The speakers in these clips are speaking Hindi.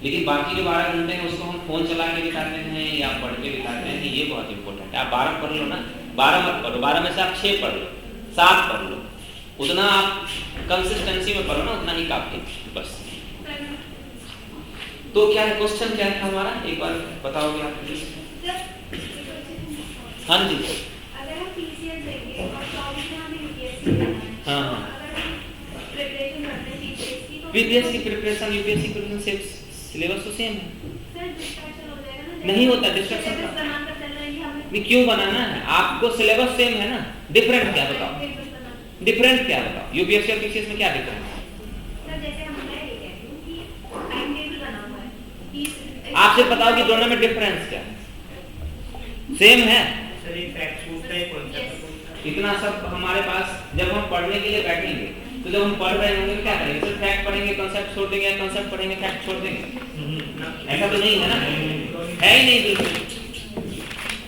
लेकिन बाकी जो 12 घंटे हैं उसको हम फोन चला के बिताते हैं या पढ़ के बिताते हैं, ये बहुत इंपॉर्टेंट है। आप 12 पढ़ लो ना, 12 मत पढ़ो, 12 में से आप 6 पढ़ लो, 7 पढ़ लो, उतना आप कंसिस्टेंसी में पढ़ो ना, उतना ही काफी बस। तो क्या है क्वेश्चन, क्या था हमारा, एक बार बताओगे आप प्लीज? हाँ जी, अगर हम पीसीएस देंगे और 24 में हमें यूपीएससी करना है, हाँ हाँ, अगर हम प्रिपरेशन करते हैं पीसीएस की, पीपीएससी प्रिपरेशन यूपीएससी प्रिपरेशन से सिलेबस तो सेम है। सर डिस्ट्रैक्शन हो जाएगा ना, नहीं होता डिस्ट्रैक्शन सिलेबस बनाकर चल रहे हैं हमें, भी क्यों बनाना है? आपको सिलेबस सेम है ना, डिफरेंट क्या बताओ, डिफरेंट क्या बताओ, यूपीएससी और पीसीएस में क्या डिफरेंस है? सर जैसे हम मैं ये कहती हूँ कि टाइम टेबल बना हुआ है कि आपसे बताओ कि दोनों में डिफरेंस क्या है? सेम है। सर ये फैक्ट छूटता है कॉन्सेप्ट। इतना सब हमारे पास, जब हम पढ़ने के लिए बैठेंगे तो जब हम पढ़ रहे होंगे क्या करेंगे? सिर्फ फैक्ट पढ़ेंगे, कॉन्सेप्ट छोड़ देंगे, कंसेप्ट पढ़ेंगे, फैक्ट छोड़ देंगे? ऐसा तो नहीं है ना, है ही नहीं बिल्कुल।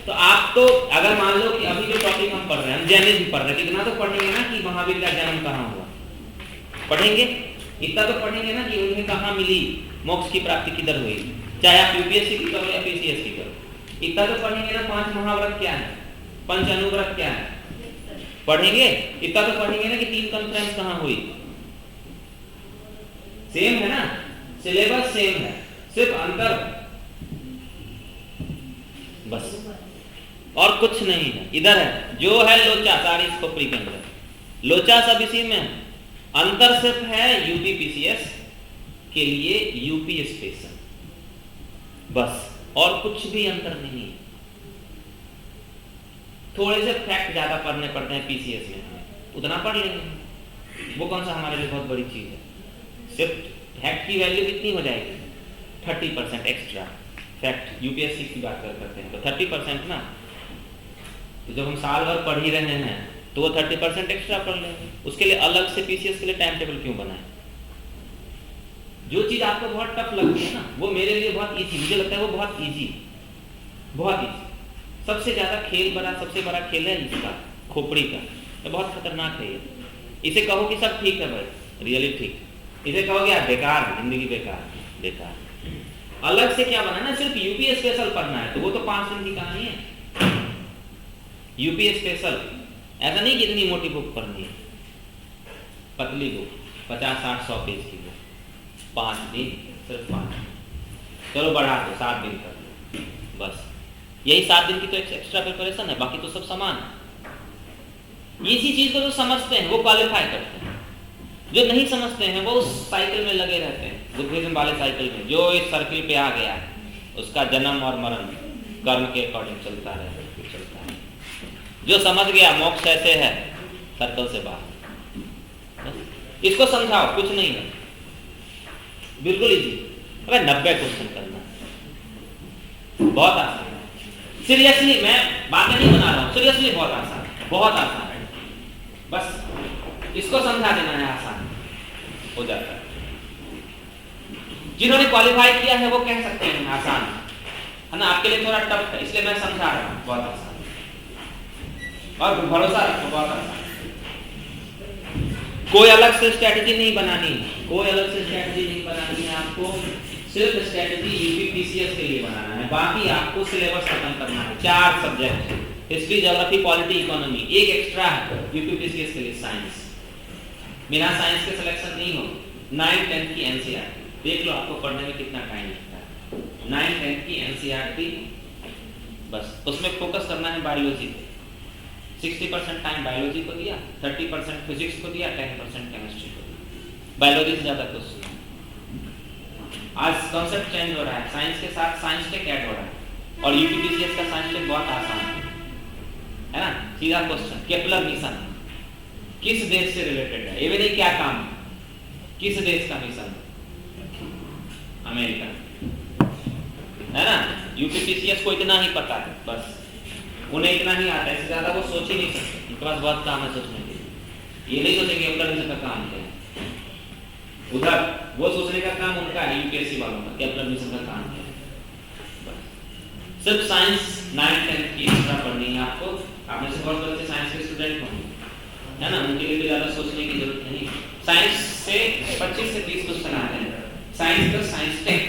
तो आप तो अगर मान लो कि अभी जो टॉपिक हम पढ़ रहे हैं, हम जैनिज्म पढ़ रहे हैं, इतना तो पढ़ेंगे ना कि महावीर का जन्म कहाँ हुआ, पढ़ेंगे इतना तो पढ़ेंगे ना कि उन्हें कहाँ मिली, मोक्ष की प्राप्ति किधर हुई, चाहे आप यूपीएससी की करो या पीसीएस की करो, इतना तो पढ़ेंगे ना। 5 महाव्रत क्या है, पंच अनुव्रत क्या है, पढ़ेंगे। इतना तो पढ़ेंगे ना कि 3 कॉन्फ्रेंस कहाँ हुई। सेम है ना, सिलेबस सेम है, सिर्फ अंतर बस और कुछ नहीं है। इधर है जो है लोचा, सारी खोपड़ी के अंदर लोचा सब इसी में। अंतर सिर्फ है यूपी पीसीएस के लिए यूपी स्पेशल, बस और कुछ भी अंतर नहीं है। थोड़े से फैक्ट ज्यादा पढ़ने पड़ते हैं पीसीएस में, हमें उतना पढ़ लेंगे, वो कौन सा हमारे लिए बहुत बड़ी चीज है। सिर्फ फैक्ट की वैल्यू कितनी हो जाएगी, 30% एक्स्ट्रा फैक्ट। यूपीएससी की बात करते हैं तो 30% ना, तो जब हम साल भर पढ़ ही रहे हैं तो वो 30% एक्स्ट्रा पढ़ लेंगे। उसके लिए अलग से पीसीएस के लिए टाइम टेबल क्यों बनाए? जो चीज आपको बहुत टफ लगती है ना, वो मेरे लिए बहुत इजी, मुझे लगता है वो बहुत इजी, बहुत इजी। सबसे ज्यादा खेल बड़ा, सबसे बड़ा खेल है इसका, खोपड़ी का, ये बहुत खतरनाक है ये। इसे कहो कि सब ठीक है भाई, रियली ठीक, इसे कहोगे आप बेकार है, जिंदगी बेकार बेकार। अलग से क्या बनाना, सिर्फ यूपी स्पेशल पढ़ना है तो वो तो 5 दिन की कहानी है। यूपी स्पेशल ऐसा नहीं कि इतनी मोटी बुक पढ़नी है, पतली बुक 50-60-100 पेज की बुक, 5 दिन, सिर्फ 5, चलो बढ़ा दो 7 दिन कर लो, बस यही 7 दिन की तो एक्स्ट्रा प्रिपरेशन है, बाकी तो सब समान है। इसी चीज को जो समझते हैं वो क्वालिफाई करते हैं, जो नहीं समझते हैं वो उस साइकिल में लगे रहते हैं, बुद्धिज्म वाले साइकिल में। जो इस सर्किल पे आ गया उसका जन्म और मरण कर्म के अकॉर्डिंग चलता है। जो समझ गया मोक्ष ऐसे है, सर्कल से बाहर, इसको समझाओ, कुछ नहीं है, बिल्कुल इजी। अगर 90 क्वेश्चन करना बहुत आसान है, सीरियसली मैं बातें नहीं बना रहा हूँ, सीरियसली बहुत आसान है, बहुत आसान है, बस इसको समझा देना है, आसान हो जाता है। जिन्होंने क्वालिफाई किया है वो कह सकते हैं आसान है ना, आपके लिए थोड़ा टफ है इसलिए मैं समझा रहा हूँ, बहुत आसान और भरोसा रखो, बहुत आसान। कोई अलग से स्ट्रेटजी नहीं बनानी, कोई अलग से स्ट्रेटजी नहीं बनानी है आपको, सिर्फ स्ट्रेटजी यूपी पीसीएस के लिए बनाना है। बाकी आपको सिलेबस खत्म करना है, 4 subject, history, geography, polity, economy, एक एक्स्ट्रा है यूपी पीसीएस के लिए साइंस। बिना साइंस के सिलेक्शन नहीं हो। 9-10 की एनसीईआरटी देख लो, आपको पढ़ने में कितना टाइम लगता है। 9-10 की एनसीईआरटी, बस उसमें फोकस करना है बायोलॉजी पे। 60% टाइम बायोलॉजी को दिया, 30% फिजिक्स को दिया, 10% केमिस्ट्री को दिया। बायोलॉजी से ज्यादा कुछ नहीं। आज कॉन्सेप्ट चेंज हो रहा है, साइंस के साथ साइंस टेक ऐड हो रहा है, और यूपीपीसीएस का साइंस टेक बहुत आसान है ना। सीधा क्वेश्चन, केपलर मिशन किस देश से रिलेटेड है, ये भी नहीं क्या काम है, किस देश का मिशन, अमेरिका है ना। यूपीपीसीएस को इतना ही पता है, बस उन्हें इतना ही आता है, इससे ज्यादा वो सोच ही नहीं सकते, उनके पास बहुत काम है सोचने के लिए। ये नहीं सोचेंगे केपलर मिशन का काम क्या है, उधर वो सोचने का काम उनका है, यूपीएससी वालों का, केपलर मिशन का काम क्या है। सिर्फ साइंस 9-10 की एक्स्ट्रा पढ़नी है आपको। आप में से बहुत बच्चे साइंस के स्टूडेंट होंगे है ना, उनके लिए भी ज्यादा सोचने की जरूरत नहीं। साइंस से 25 से 30 क्वेश्चन आते हैं, साइंस का साइंस टेक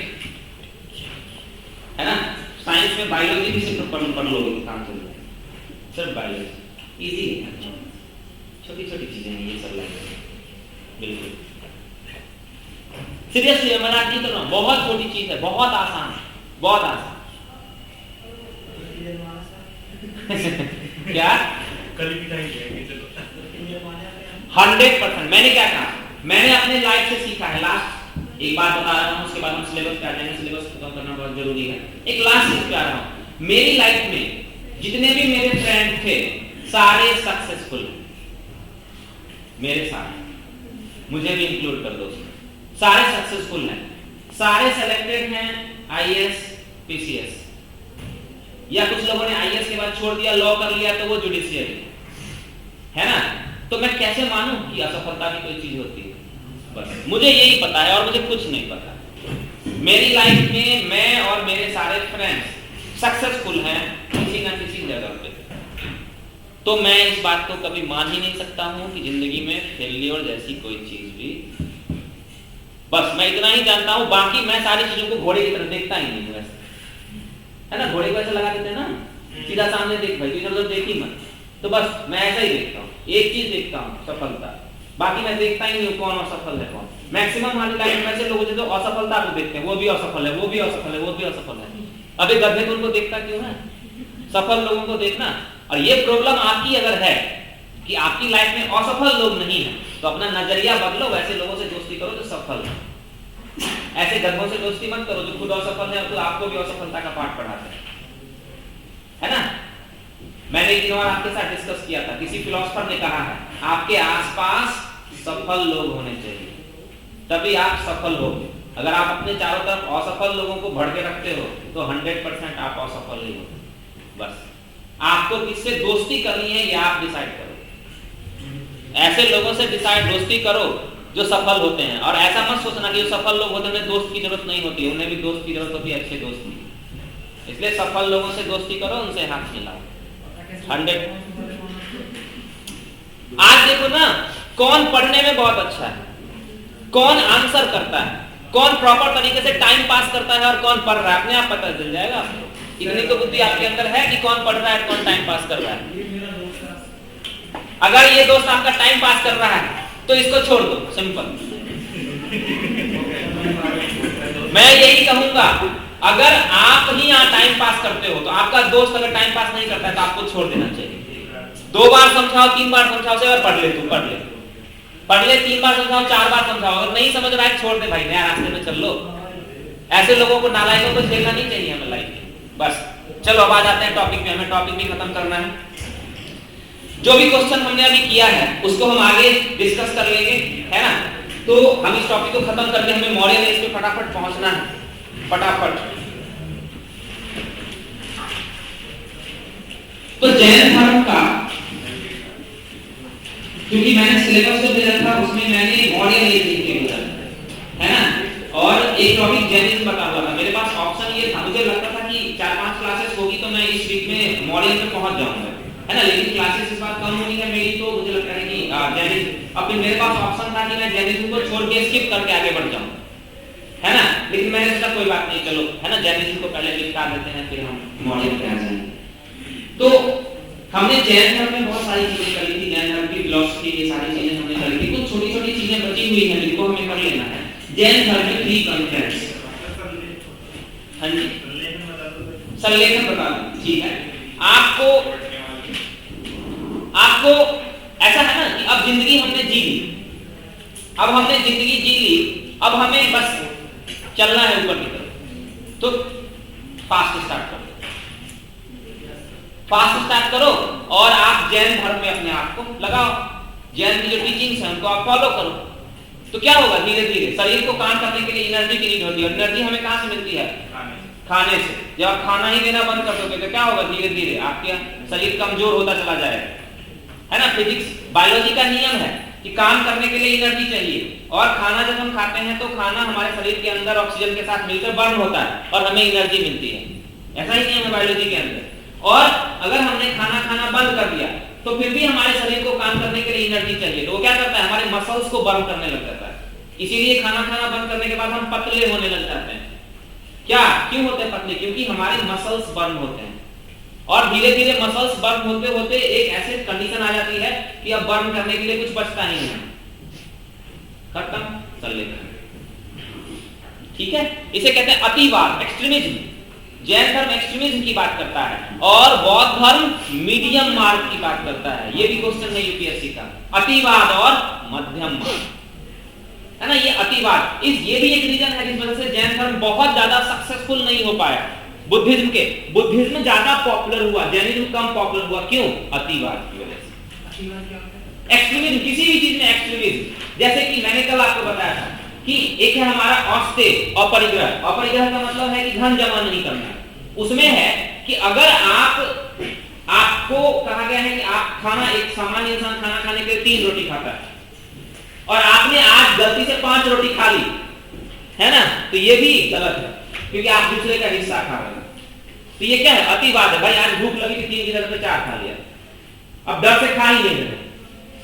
में बायोलॉजी भी सिर्फ पढ़ लोगे तो काम चल जाएगा। सिर्फ बायोलॉजी इजी है, छोटी छोटी चीजें हैं ये सब लाइफ, बिल्कुल सीरियसली मजाक नहीं कर रहा हूँ, बहुत छोटी चीज है, बहुत आसान है, बहुत आसान। क्या 100%। मैंने क्या कहा, मैंने अपने लाइफ से सीखा है। लास्ट एक बात बता रहा हूँ, उसके बाद हम सिलेबस पे आ जाएंगे, सिलेबस खत्म करना बहुत जरूरी है। एक लास्ट चीज पे आ रहा हूँ, मेरी लाइफ में जितने भी मेरे फ्रेंड थे सारे सक्सेसफुल, मेरे सारे, मुझे भी इंक्लूड कर दो, सारे सक्सेसफुल हैं, सारे सेलेक्टेड हैं आईएएस पीसीएस, या कुछ लोगों ने आईएएस के बाद छोड़ दिया, लॉ कर लिया तो वो जुडिशियरी है ना। तो मैं कैसे मानूं कि असफलता भी कोई चीज होती है? बस मुझे यही पता है और मुझे कुछ नहीं पता। मेरी लाइफ में मैं और मेरे सारे फ्रेंड्स सक्सेसफुल हैं किसी ना किसी जगह पे, तो मैं इस बात को कभी मान ही नहीं सकता हूं कि जिंदगी में फेलियर जैसी कोई चीज भी, बस मैं इतना ही जानता हूं। बाकी मैं सारी चीजों को घोड़े की तरह देखता ही नहीं हूं, वैसे है ना, घोड़े को ऐसे लगा देते हैं ना, सीधा सामने देख भाई, इधर उधर देख ही मत, तो बस मैं ऐसा ही देखता हूँ, एक चीज देखता हूँ सफलता, बाकी मैं देखता ही नहीं कौन असफल है कौन। मैक्सिमम हमारी लाइफ में ऐसे लोग जो असफलता को देखते हैं, वो भी असफल है, वो भी असफल है, वो भी असफल है। अबे गधे को उनको देखता क्यों है? सफल लोगों को देखना। और ये प्रॉब्लम आपकी अगर है कि आपकी लाइफ में असफल लोग नहीं है, तो अपना नजरिया बदलो, वैसे लोगों से दोस्ती करो जो सफल है, ऐसे गधों से दोस्ती मत करो जो खुद असफल है और तो आपको भी असफलता का पाठ पढ़ाते है ना। मैंने एक दिन और आपके साथ डिस्कस किया था, किसी फिलोसोफर ने कहा है आपके आसपास सफल लोग होने चाहिए, तभी आप सफल होगे। अगर आप अपने चारों तरफ असफल लोगों को भर के रखते हो तो 100% आप असफल ही हो। बस आपको किससे दोस्ती करनी है ये आप डिसाइड करो। ऐसे लोगों से दोस्ती करो जो सफल होते हैं, और ऐसा मत सोचना कि जो सफल लोग होते हैं उन्हें दोस्त की जरूरत नहीं होती है, उन्हें भी दोस्त की जरूरत होती है, अच्छे दोस्त की। इसलिए सफल लोगों से दोस्ती करो, उनसे हाथ मिलाओ। 100। आज देखो ना, कौन पढ़ने में बहुत अच्छा है, कौन आंसर करता है, कौन प्रॉपर तरीके से टाइम पास करता है और कौन पढ़ रहा है, अपने आप पता चल जाएगा आपको। इतनी तो बुद्धि आपके अंदर है कि कौन पढ़ रहा है कौन टाइम पास कर रहा है। अगर ये दोस्त आपका टाइम पास कर रहा है तो इसको छोड़ दो, सिंपल। मैं यही कहूंगा, अगर आप ही यहाँ टाइम पास करते हो तो आपका दोस्त अगर टाइम पास नहीं करता है तो आपको छोड़ देना चाहिए। 2 बार समझाओ, 3 बार समझाओ से, और पढ़ ले, 3 बार समझाओ, 4 बार समझाओ, अगर नहीं समझ रहा है छोड़ दे भाई, नया रास्ते में चल लो। ऐसे लोगों को, नालायकों को झेलना नहीं चाहिए हमें लाइफ में। बस चलो अब आ जाते हैं टॉपिक पे, हमें टॉपिक भी खत्म करना है। जो भी क्वेश्चन हमने अभी किया है उसको हम आगे डिस्कस कर लेंगे, है ना। तो हम इस टॉपिक को खत्म करके हमें मौर्य देश पे फटाफट पहुंचना है, फटाफट। तो जैन धर्म का, क्योंकि मैंने सिलेबस जो दिया था उसमें मैंने मौर्य देश लिख के दिया है ना, और एक टॉपिक जैनिज्म बता हुआ था। मेरे पास ऑप्शन ये था, मुझे लगता था कि 4-5 क्लासेस होगी तो मैं इस वीक में मौर्य पे पहुंच जाऊंगा, है ना, लेकिन क्लासेस इस बार कम होनी है मेरी, तो मुझे लगता है कि जैनिज्म, अब मेरे पास ऑप्शन था कि मैं जैनिज्म को छोड़ के स्किप करके आगे बढ़ जाऊं, है ना, लेकिन मैंने सोचा कोई बात नहीं, चलो, है ना, जैनिज्म को पहले निपटा देते हैं फिर हम मौर्य पे आ जाएंगे। तो हमने जैन धर्म में बहुत सारी चीजें करी थी, जैन धर्म की फिलॉसफी, ये सारी चीजें हमने करी थी। कुछ छोटी-छोटी चीजें बची हुई हैं जिनको हमें कर लेना है। जैन धर्म में 3 कंटेंट्स, हाँ जी, संलेखन बता दो, ठीक है। आपको ऐसा है ना कि अब जिंदगी हमने जी ली, अब हमने जिंदगी जी ली, अब हमें बस चलना है ऊपर की तरफ। तो फास्ट स्टार्ट करो और आप जैन धर्म में अपने आप को लगाओ, जैन की जो टीचिंग्स हैं उनको आप फॉलो करो। तो क्या होगा, धीरे धीरे शरीर को काम करने के लिए एनर्जी की नीड होती है, एनर्जी हमें कहां से मिलती है? खाने से। जब आप खाना ही देना बंद कर दोगे तो क्या होगा, धीरे धीरे आपके शरीर कमजोर होता चला जाएगा, है ना। फिजिक्स, बायोलॉजी का नियम है कि काम करने के लिए एनर्जी चाहिए, और खाना जब हम खाते हैं तो खाना हमारे शरीर के अंदर ऑक्सीजन के साथ मिलकर बर्न होता है और हमें एनर्जी मिलती है। ऐसा ही नियम है बायोलॉजी के अंदर। और अगर हमने खाना बंद कर दिया तो फिर भी हमारे शरीर को काम करने के लिए एनर्जी चाहिए, तो वो क्या करता है, हमारे मसल्स को बर्न करने लग जाता है। इसीलिए खाना बंद करने के बाद हम पतले होने लग जाते हैं। क्या क्यों होते हैं पतले? क्योंकि हमारे मसल्स बर्न होते हैं और धीरे धीरे मसल्स बर्न होते होते एक ऐसे कंडीशन आ जाती है कि अब बर्न करने के लिए कुछ बचता नहीं है, खत्म, चल लेते हैं। ठीक है, इसे कहते हैं अतिवाद, एक्सट्रीमिज्म। जैन धर्म एक्सट्रीमिज्म की बात करता है और बौद्ध धर्म मीडियम मार्ग की बात करता है। ये भी क्वेश्चन है यूपीएससी का, अतिवाद और मध्यम मार्ग, है ना। ये अतिवाद ये भी एक रीजन है जिस वजह से जैन धर्म बहुत ज्यादा सक्सेसफुल नहीं हो पाया। बुद्धिज्म ज्यादा पॉपुलर हुआ, जैनिज्म कम पॉपुलर हुआ, क्यों? अतिवाद की वजह से। एक्सट्रीमिज्म, किसी भी चीज में एक्सट्रीमिज्म, जैसे कि मैंने कल आपको बताया था कि एक है हमारा औस्ते, अपरिग्रह। अपरिग्रह का मतलब है कि धन जमा नहीं करना। उसमें है कि अगर आपको कहा गया है कि आप खाना, एक सामान्य इंसान खाना खाने के लिए 3 रोटी खाता है और आपने आज गलती से 5 रोटी खा ली, है ना, तो ये भी गलत है क्योंकि आप दूसरे का हिस्सा खा रहे हैं। तो ये क्या है? अतिवाद है। भाई आज भूख लगी थी 3 की जगह पे 4 खा लिया, अब डर से खा ही नहीं रहे,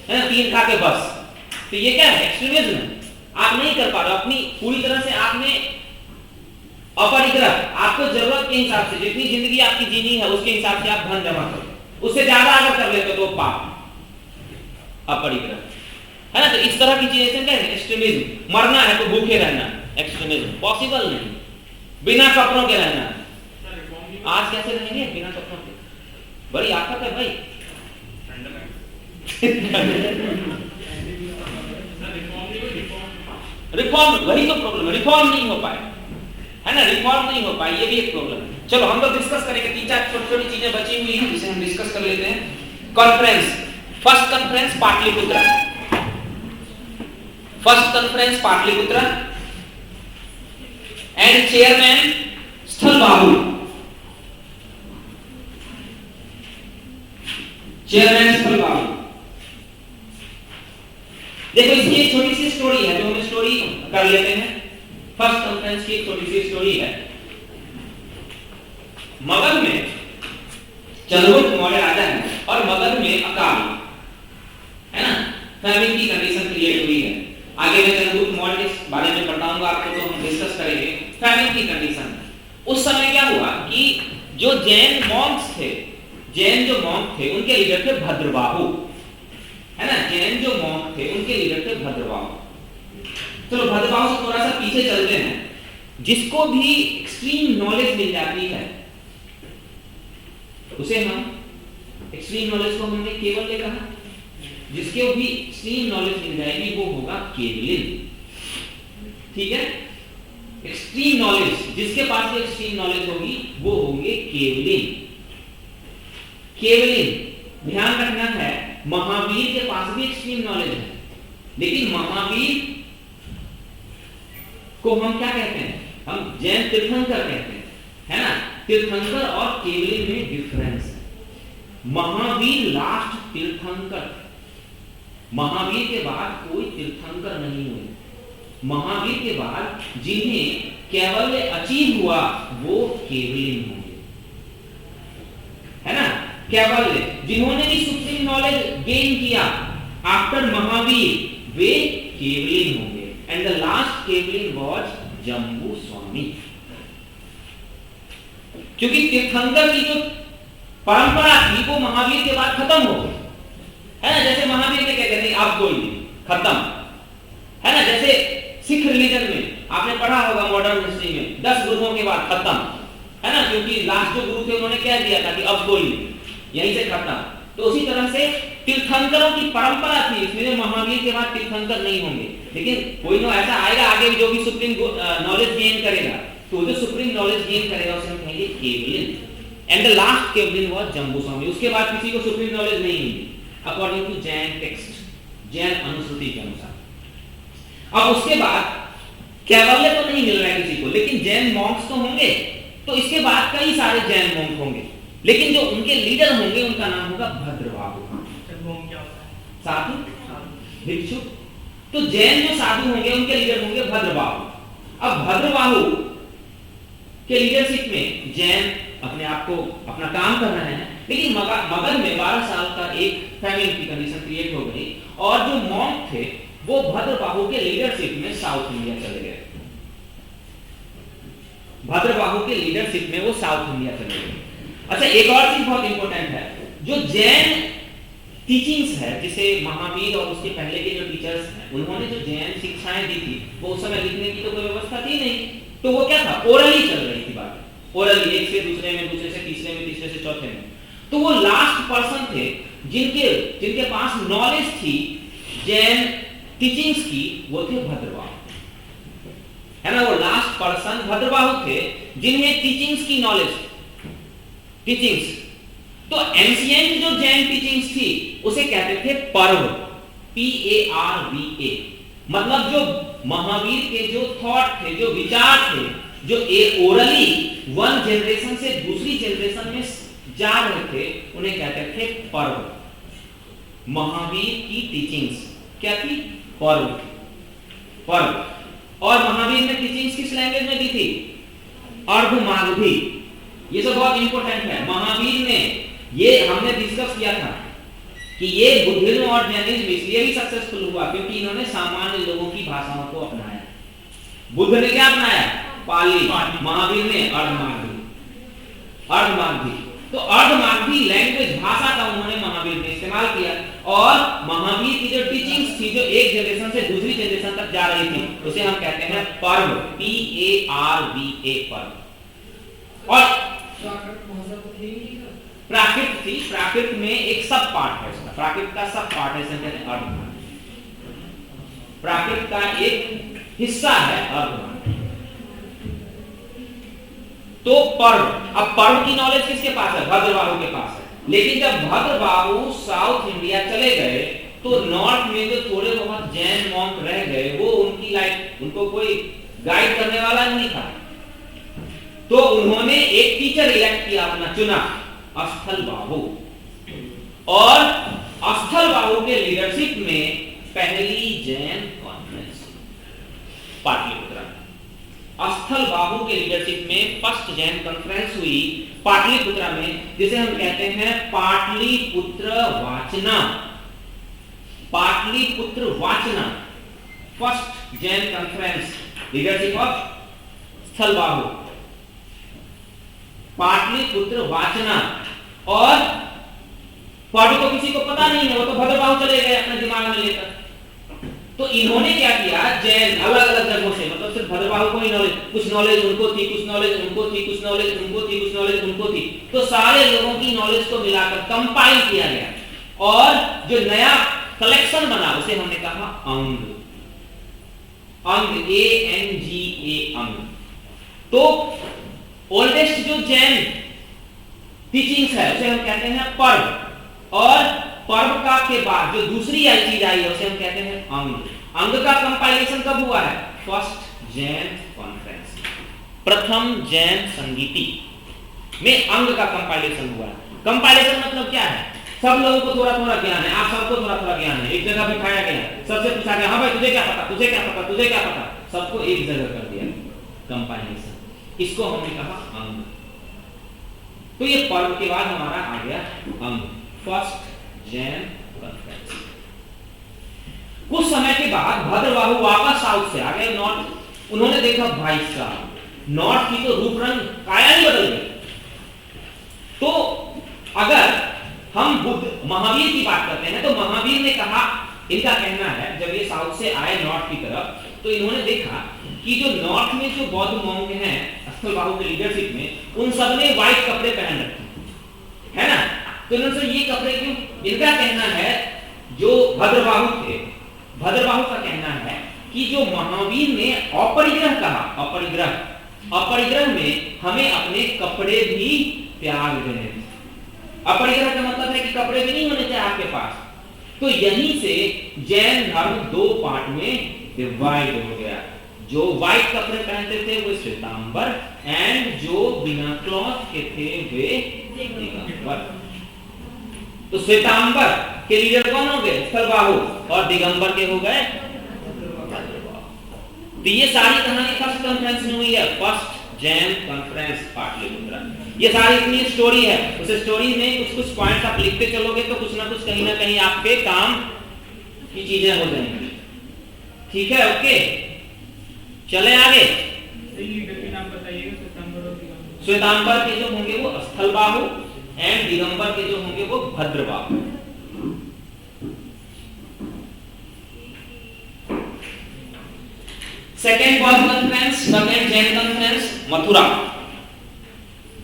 है ना, 3 खा के बस। तो ये क्या है? एक्सट्रीमिज्म है। आप नहीं कर पा रहे अपनी पूरी तरह से, आपने अपरिग्रह, आपको जरूरत के हिसाब से जितनी जिंदगी आपकी जीनी है उसके हिसाब से आप धन जमा करो, उससे ज्यादा अगर कर लेते तो पाप, अपरिग्रह, है ना। तो इस तरह की चीजें क्या है? एक्सट्रीमिज्म। मरना है तो भूखे रहना, एक्सट्रीमिज्म, पॉसिबल नहीं। बिना कपड़ों के रहना, आज कैसे रहेंगे बिना कपड़ों के? बड़ी आफत है भाई। रिफॉर्म, वही तो प्रॉब्लम है, रिफॉर्म नहीं हो पाए, है ना, रिफॉर्म नहीं हो पाई, ये भी एक प्रॉब्लम है। चलो हम लोग डिस्कस करेंगे, 3-4 छोटी-छोटी चीजें बची हुई हैं जिसे हम डिस्कस कर लेते हैं। Conference, first conference Pataliputra, first conference Pataliputra and chairman Sthalabahu, chairman Sthalabahu. देखो इसकी एक छोटी सी स्टोरी है, जो हम स्टोरी कर लेते हैं। फर्स्ट कॉन्फ्रेंस की एक छोटी सी स्टोरी है। मगध में चंद्रगुप्त मौर्य राजा है और मगध में अकाल, है ना, फैमिन की कंडीशन क्रिएट हुई है। आगे मैं चंद्रगुप्त मौर्य के बारे में बताऊंगा आपको, तो हम डिस्कस करेंगे। फैमिन की कंडीशन, उस समय क्या हुआ कि जो जैन मॉन्क्स थे, जैन जो मॉन्क थे उनके लीडर थे भद्रबाहु, है ना। जैन जो मॉन्क थे उनके लीडर थे भद्रबाहु। चलो भद्रबाहु से थोड़ा सा पीछे चलते हैं। जिसको भी एक्सट्रीम नॉलेज मिल जाती है उसे हम, एक्सट्रीम नॉलेज को हमने केवल्य कहा, जिसके भी एक्सट्रीम नॉलेज मिल जाएगी वो होगा केवलिन। ठीक है, एक्सट्रीम नॉलेज, जिसके पास भी एक्सट्रीम नॉलेज होगी वो होंगे केवलिन। केवलिन, ध्यान रखना है, महावीर के पास भी एक्सट्रीम नॉलेज है, लेकिन महावीर को हम क्या कहते हैं? हम जैन तीर्थंकर कहते हैं, है ना। तीर्थंकर और केवलिन में डिफरेंस है। महावीर लास्ट तीर्थंकर, महावीर के बाद कोई तीर्थंकर नहीं हुए। महावीर के बाद जिन्हें केवल्य अचीव हुआ वो केवलिन होंगे, है ना। केवल्य, जिन्होंने भी सुप्रीम नॉलेज गेन किया आफ्टर महावीर, वे केवलिन होंगे। एंड द लास्ट केवलिन वाज जम्बू स्वामी, क्योंकि तीर्थंकर की जो परंपरा थी वो महावीर के बाद खत्म हो गई, है ना। जैसे महावीर ने क्या कहते हैं, अब कोई नहीं, खत्म, है ना। जैसे सिख रिलीजन में आपने पढ़ा होगा मॉडर्न हिस्ट्री में 10 गुरुओं के बाद खत्म, है ना, क्योंकि लास्ट जो गुरु थे उन्होंने क्या दिया था कि अब कोई नहीं, यहीं से खत्म। तो उसी तरह से तीर्थंकरों की परंपरा थी, इसमें महावीर के बाद तीर्थंकर नहीं होंगे, लेकिन कोई ना ऐसा आएगा आगे जो भी सुप्रीम नॉलेज गेन करेगा, तो जो सुप्रीम नॉलेज गेन करेगा उसे हम कहेंगे केवलिन। एंड द लास्ट केवलिन वाज जम्बू स्वामी। उसके बाद किसी को सुप्रीम नॉलेज नहीं मिली according to Jain text, Jain अनुश्रुति के अनुसार। अब उसके बाद केवल्य तो नहीं मिल रहा है किसी को, लेकिन जैन मॉन्क्स तो होंगे, तो इसके बाद कई सारे जैन मॉन्क होंगे, लेकिन जो उनके लीडर होंगे उनका नाम होगा भद्रबाहु। साधु, भिक्षु। तो जैन जो साधु होंगे उनके लीडर होंगे भद्रबाहु। अब भद्रबाहु के लीडरशिप में जैन अपने आप को अपना काम कर रहे हैं, लेकिन मगध में 12 साल का एक फैमिली की कंडीशन क्रिएट हो गई और जो मॉन्क थे वो भद्रबाहु के लीडरशिप में साउथ इंडिया चले गए। भद्रबाहु के लीडरशिप में वो साउथ इंडिया चले गए। अच्छा, एक और चीज बहुत इंपॉर्टेंट है, जो जैन टीचिंग्स है, जिसे महावीर और उसके पहले के जो टीचर्स हैं उन्होंने जो जैन शिक्षाएं दी थी, वो उस समय लिखने की तो कोई व्यवस्था थी नहीं, तो वो क्या था, ओरली चल रही थी बात, ओरली, एक से दूसरे में, दूसरे से तीसरे में, तीसरे से चौथे में। तो वो लास्ट पर्सन थे जिनके पास नॉलेज थी जैन टीचिंग्स की, वो थे भद्रबाहु, है ना। वो लास्ट पर्सन भद्रबाहु थे जिन्हें टीचिंग्स की नॉलेज, टीचिंग्स। तो एंशिएंट जो जैन टीचिंग्स थी उसे कहते थे पर्व, PARVA, मतलब जो महावीर के जो थॉट थे, जो विचार थे, जो ओरली वन जनरेशन से दूसरी जनरेशन में जा रहे थे, उन्हें कहते थे पर्व। महावीर की टीचिंग्स क्या थी, पर्व। और महावीर ने टीचिंग्स किस लैंग्वेज में दी थी, अर्धमागधी। ये सब बहुत इंपॉर्टेंट है। महावीर ने, ये हमने डिस्कस किया था कि ये बुद्धिज्म और जैनिज्म इसलिए भी सक्सेसफुल हुआ क्योंकि इन्होंने सामान्य लोगों की भाषाओं को अपनाया। बुद्ध ने क्या अपनाया, पाली, महावीर ने अर्धमागधी। तो अर्धमागधी लैंग्वेज, भाषा का उन्होंने महावीर ने इस्तेमाल किया, और महावीर की जो टीचिंग्स थी जो एक जनरेशन से दूसरी जनरेशन तक जा रही थी, उसे हम कहते हैं पर्व, PARVA, पर्व। और प्राकृत थी, प्राकृत में एक सब पार्ट है उसका, प्राकृत का सब पार्ट है, इसे कहते हैं अर्धमागधी। प्राकृत का एक हिस्सा है अर्धमागधी। तो पर्व, अब पर्व की नॉलेज किसके पास है, भद्रबाहु के पास है। लेकिन जब भद्रबाहु साउथ इंडिया चले गए तो नॉर्थ में जो थोड़े बहुत जैन मॉन्क रह गए, वो उनकी लाइफ, उनको कोई गाइड करने वाला नहीं था, तो उन्होंने एक टीचर इलेक्ट किया, अपना चुना, स्थलबाहु। और स्थलबाहु के लीडरशिप में पहली जैन कॉन्फ्रेंस पाटलिपुत्र, स्थलबाहु के लीडरशिप में फर्स्ट जैन कॉन्फ्रेंस हुई पाटलिपुत्र में, जिसे हम कहते हैं पाटलिपुत्र वाचना। पाटलिपुत्र वाचना, first Jain conference, leadership of Sthalabahu, Pataliputra वाचना। और पर्व तो किसी को पता नहीं है, वो तो भद्रबाहु चले गए अपने दिमाग में लेकर। तो इन्होंने क्या किया, जैन अलग अलग जगहों से, मतलब सिर्फ भद्रबाहु को ही नॉलेज, कुछ नॉलेज उनको थी, कुछ नॉलेज उनको थी, कुछ नॉलेज उनको थी, कुछ नॉलेज उनको थी, तो सारे लोगों की नॉलेज को मिलाकर कंपाइल किया गया, और जो नया कलेक्शन बना उसे हमने कहा अंग, ANGA, अंग। तो ओल्डेस्ट जो जैन टीचिंग्स है उसे हम कहते हैं पर्व, और पर्व का के बाद जो दूसरी चीज आई है उसे हम कहते हैं अंग। अंग का कंपाइलेशन कब हुआ है, फर्स्ट जैन कॉन्फ्रेंस, प्रथम जैन संगीति में अंग का कंपाइलेशन हुआ है। कंपाइलेशन मतलब क्या है, सब लोगों को थोड़ा थोड़ा ज्ञान है, आप सबको थोड़ा थोड़ा ज्ञान है, एक जगह बिठाया गया, सबसे पूछा गया, हाँ भाई तुझे क्या पता, तुझे क्या पता, तुझे क्या पता, सबको एक जगह कर दिया, कंपाइलेशन। इसको हमने कहा अंग। तो ये पर्व के बाद हमारा आ गया अंग, फर्स्ट जैन कॉन्फ्रेंस। कुछ समय के बाद भद्रबाहु वापस साउथ से आ गए नॉर्थ। उन्होंने देखा भाई साहब नॉर्थ की तो रूप रंग काया ही बदल गई। तो अगर हम बुद्ध महावीर की बात करते हैं तो महावीर ने कहा, इनका कहना है जब ये साउथ से आए नॉर्थ की तरफ तो इन्होंने देखा कि जो नॉर्थ में जो बौद्ध मॉन्क हैं स्थलबाहु के लीडरशिप में, उन सब ने व्हाइट कपड़े पहन रखे, है ना। तो इन्होंने ये कपड़े क्यों, इनका कहना है जो भद्रबाहु थे, भद्रबाहु का कहना है कि जो महावीर ने अपरिग्रह कहा, अपरिग्रह में हमें अपने कपड़े भी त्याग देने थे। अपरिग्रह का मतलब है कि कपड़े भी नहीं होने चाहिए आपके पास। तो यहीं से जैन धर्म दो पार्ट में डिवाइड हो गया। जो व्हाइट कपड़े पहनते थे वो श्वेतांबर, एंड जो बिना क्लॉथ के थे वे दिगंबर। तो श्वेतांबर के लीडर कौन हो गए, स्थलबाहु, और दिगंबर के हो गए भद्रबाहु। तो ये सारी कहानी फर्स्ट कॉन्फ्रेंस में हुई है, फर्स्ट जैन कॉन्फ्रेंस पाटलिपुत्र। ये सारी इतनी स्टोरी है, उस स्टोरी में कुछ कुछ पॉइंट्स आप लिखते चलोगे तो कुछ ना कुछ कहीं ना कहीं आपके काम की चीजें हो जाएंगी। ठीक है, ओके, चले आगे। लीडर के नाम बताइए। बताइएगा श्वेतांबर और दिगंबर। श्वेतांबर के जो होंगे वो स्थलबाहु एंड दिगंबर के जो होंगे वो भद्रबाहु। सेकेंड बौद्ध conference, second Jain conference Mathura,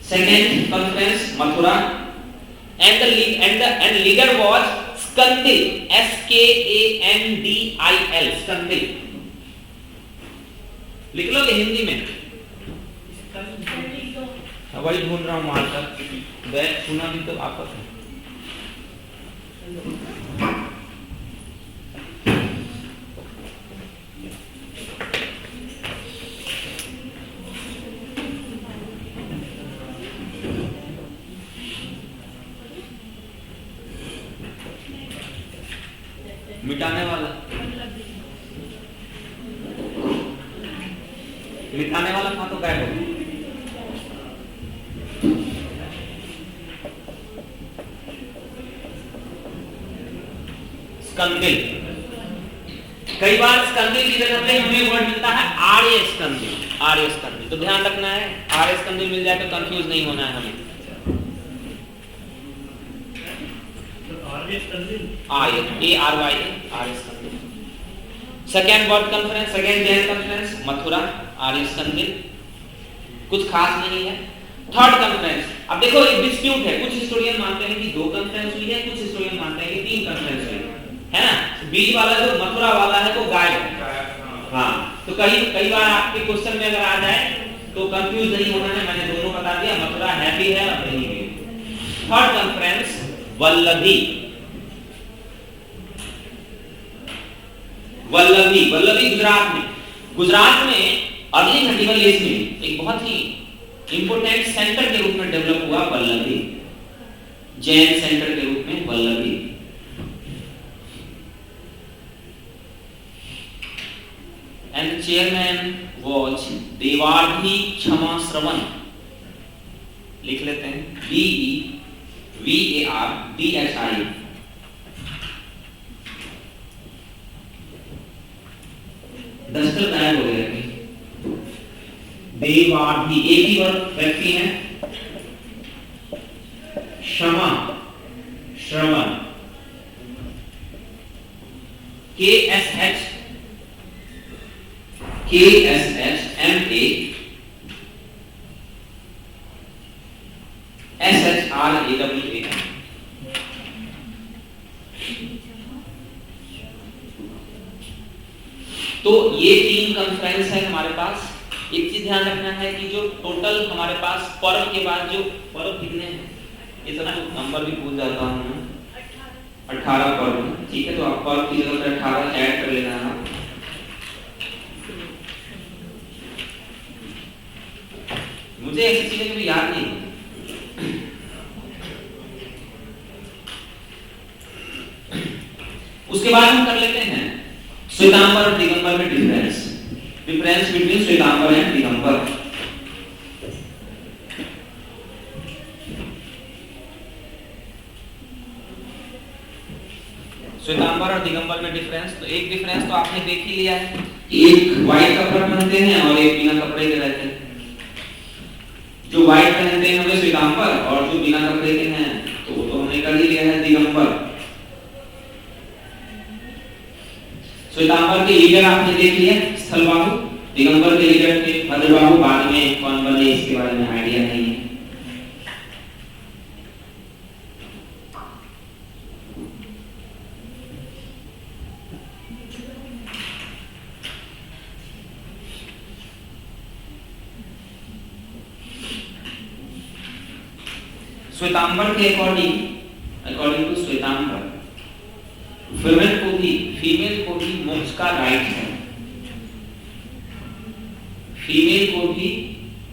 second conference Mathura and leader was Skandil, SKANDIL, Skandil। लिख लो हिंदी में, वही ढूंढ रहा हूँ मार्कर, बैठ सुना भी तो आपस में। मिटाने वाला, मिटाने वाला था तो गायब हो गया। स्कंदिल, कई बार स्कंदिल की जगह पे हमें वर्ड मिलता है आर्य स्कंदिल, आर्य स्कंदिल, तो ध्यान रखना है आर्य स्कंदिल मिल जाए तो कंफ्यूज नहीं होना है हमें। आर्य ARY आर्य स्कंदिल। सेकेंड बौद्ध conference, second Jain conference Mathura, Arya Skandil, कुछ खास नहीं है। थर्ड कॉन्फ्रेंस, अब देखो एक डिस्प्यूट है, कुछ हिस्टोरियन मानते हैं कि 2 कॉन्फ्रेंस हुई है, कुछ हिस्टोरियन मानते हैं कि 3 कॉन्फ्रेंस हुई है ना। बीच वाला जो मथुरा वाला है वो गायब है। हाँ, तो कई बार आपके क्वेश्चन में अगर आ जाए तो कंफ्यूज नहीं होना है, मैंने दोनों बता दिया, मथुरा है भी है और नहीं भी। थर्ड कॉन्फ्रेंस वल्लभी, वल्लभी गुजरात में, गुजरात में अर्ली मेडिवल एज में एक बहुत ही इंपोर्टेंट सेंटर के रूप में डेवलप हुआ वल्लभी, जैन सेंटर के रूप में वल्लभी। एंड चेयरमैन वाज देवार्धी क्षमा श्रवण, लिख लेते हैं DEVARDHI। दस्तर गायब हो गया, देवार्धी एक ही वर्ग व्यक्ति है, क्षमा श्रवण KSHMA SHRAWA। तो ये 3 कॉन्फ्रेंस है हमारे पास। एक चीज ध्यान रखना है कि जो टोटल हमारे पास पर्व के बाद जो पर्व कितने हैं, ये सब नंबर भी भूल जाता हूँ मैं, 18 पर्व, ठीक है। तो आप पर्व की जगह पर 18 ऐड कर लेना है। मुझे ऐसी चीजें कभी याद नहीं। उसके बाद हम कर लेते हैं श्वेतांबर और दिगंबर में difference between Shvetambar and Digambar. Shvetambar और दिगंबर में डिफरेंस, तो एक डिफरेंस तो आपने देख ही लिया है, एक व्हाइट कपड़ा पहनते हैं और एक बिना कपड़े के रहते हैं। जो व्हाइट पहनते हैं वे श्वेतांबर और जो बिना कपड़े के हैं तो वो तो हमने कर ही लिया है दिगंबर। श्वेतांबर के लीडर आपने देख लिया स्थलबाहु, दिगंबर के लीडर थे भद्रबाहु, बाद में कौन बने इसके बारे में आइडिया नहीं है। श्वेतांबर के अकॉर्डिंग टू श्वेतांबर फीमेल को भी मोक्ष का राइट है, फीमेल को भी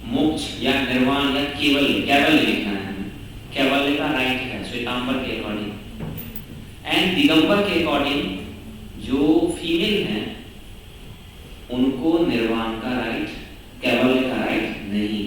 मोक्ष या निर्वाण या कैवल्य लिखना है, कैवल्य का राइट है श्वेतांबर के अकॉर्डिंग। एंड दिगंबर के अकॉर्डिंग जो फीमेल हैं उनको निर्वाण का राइट, कैवल्य का राइट नहीं।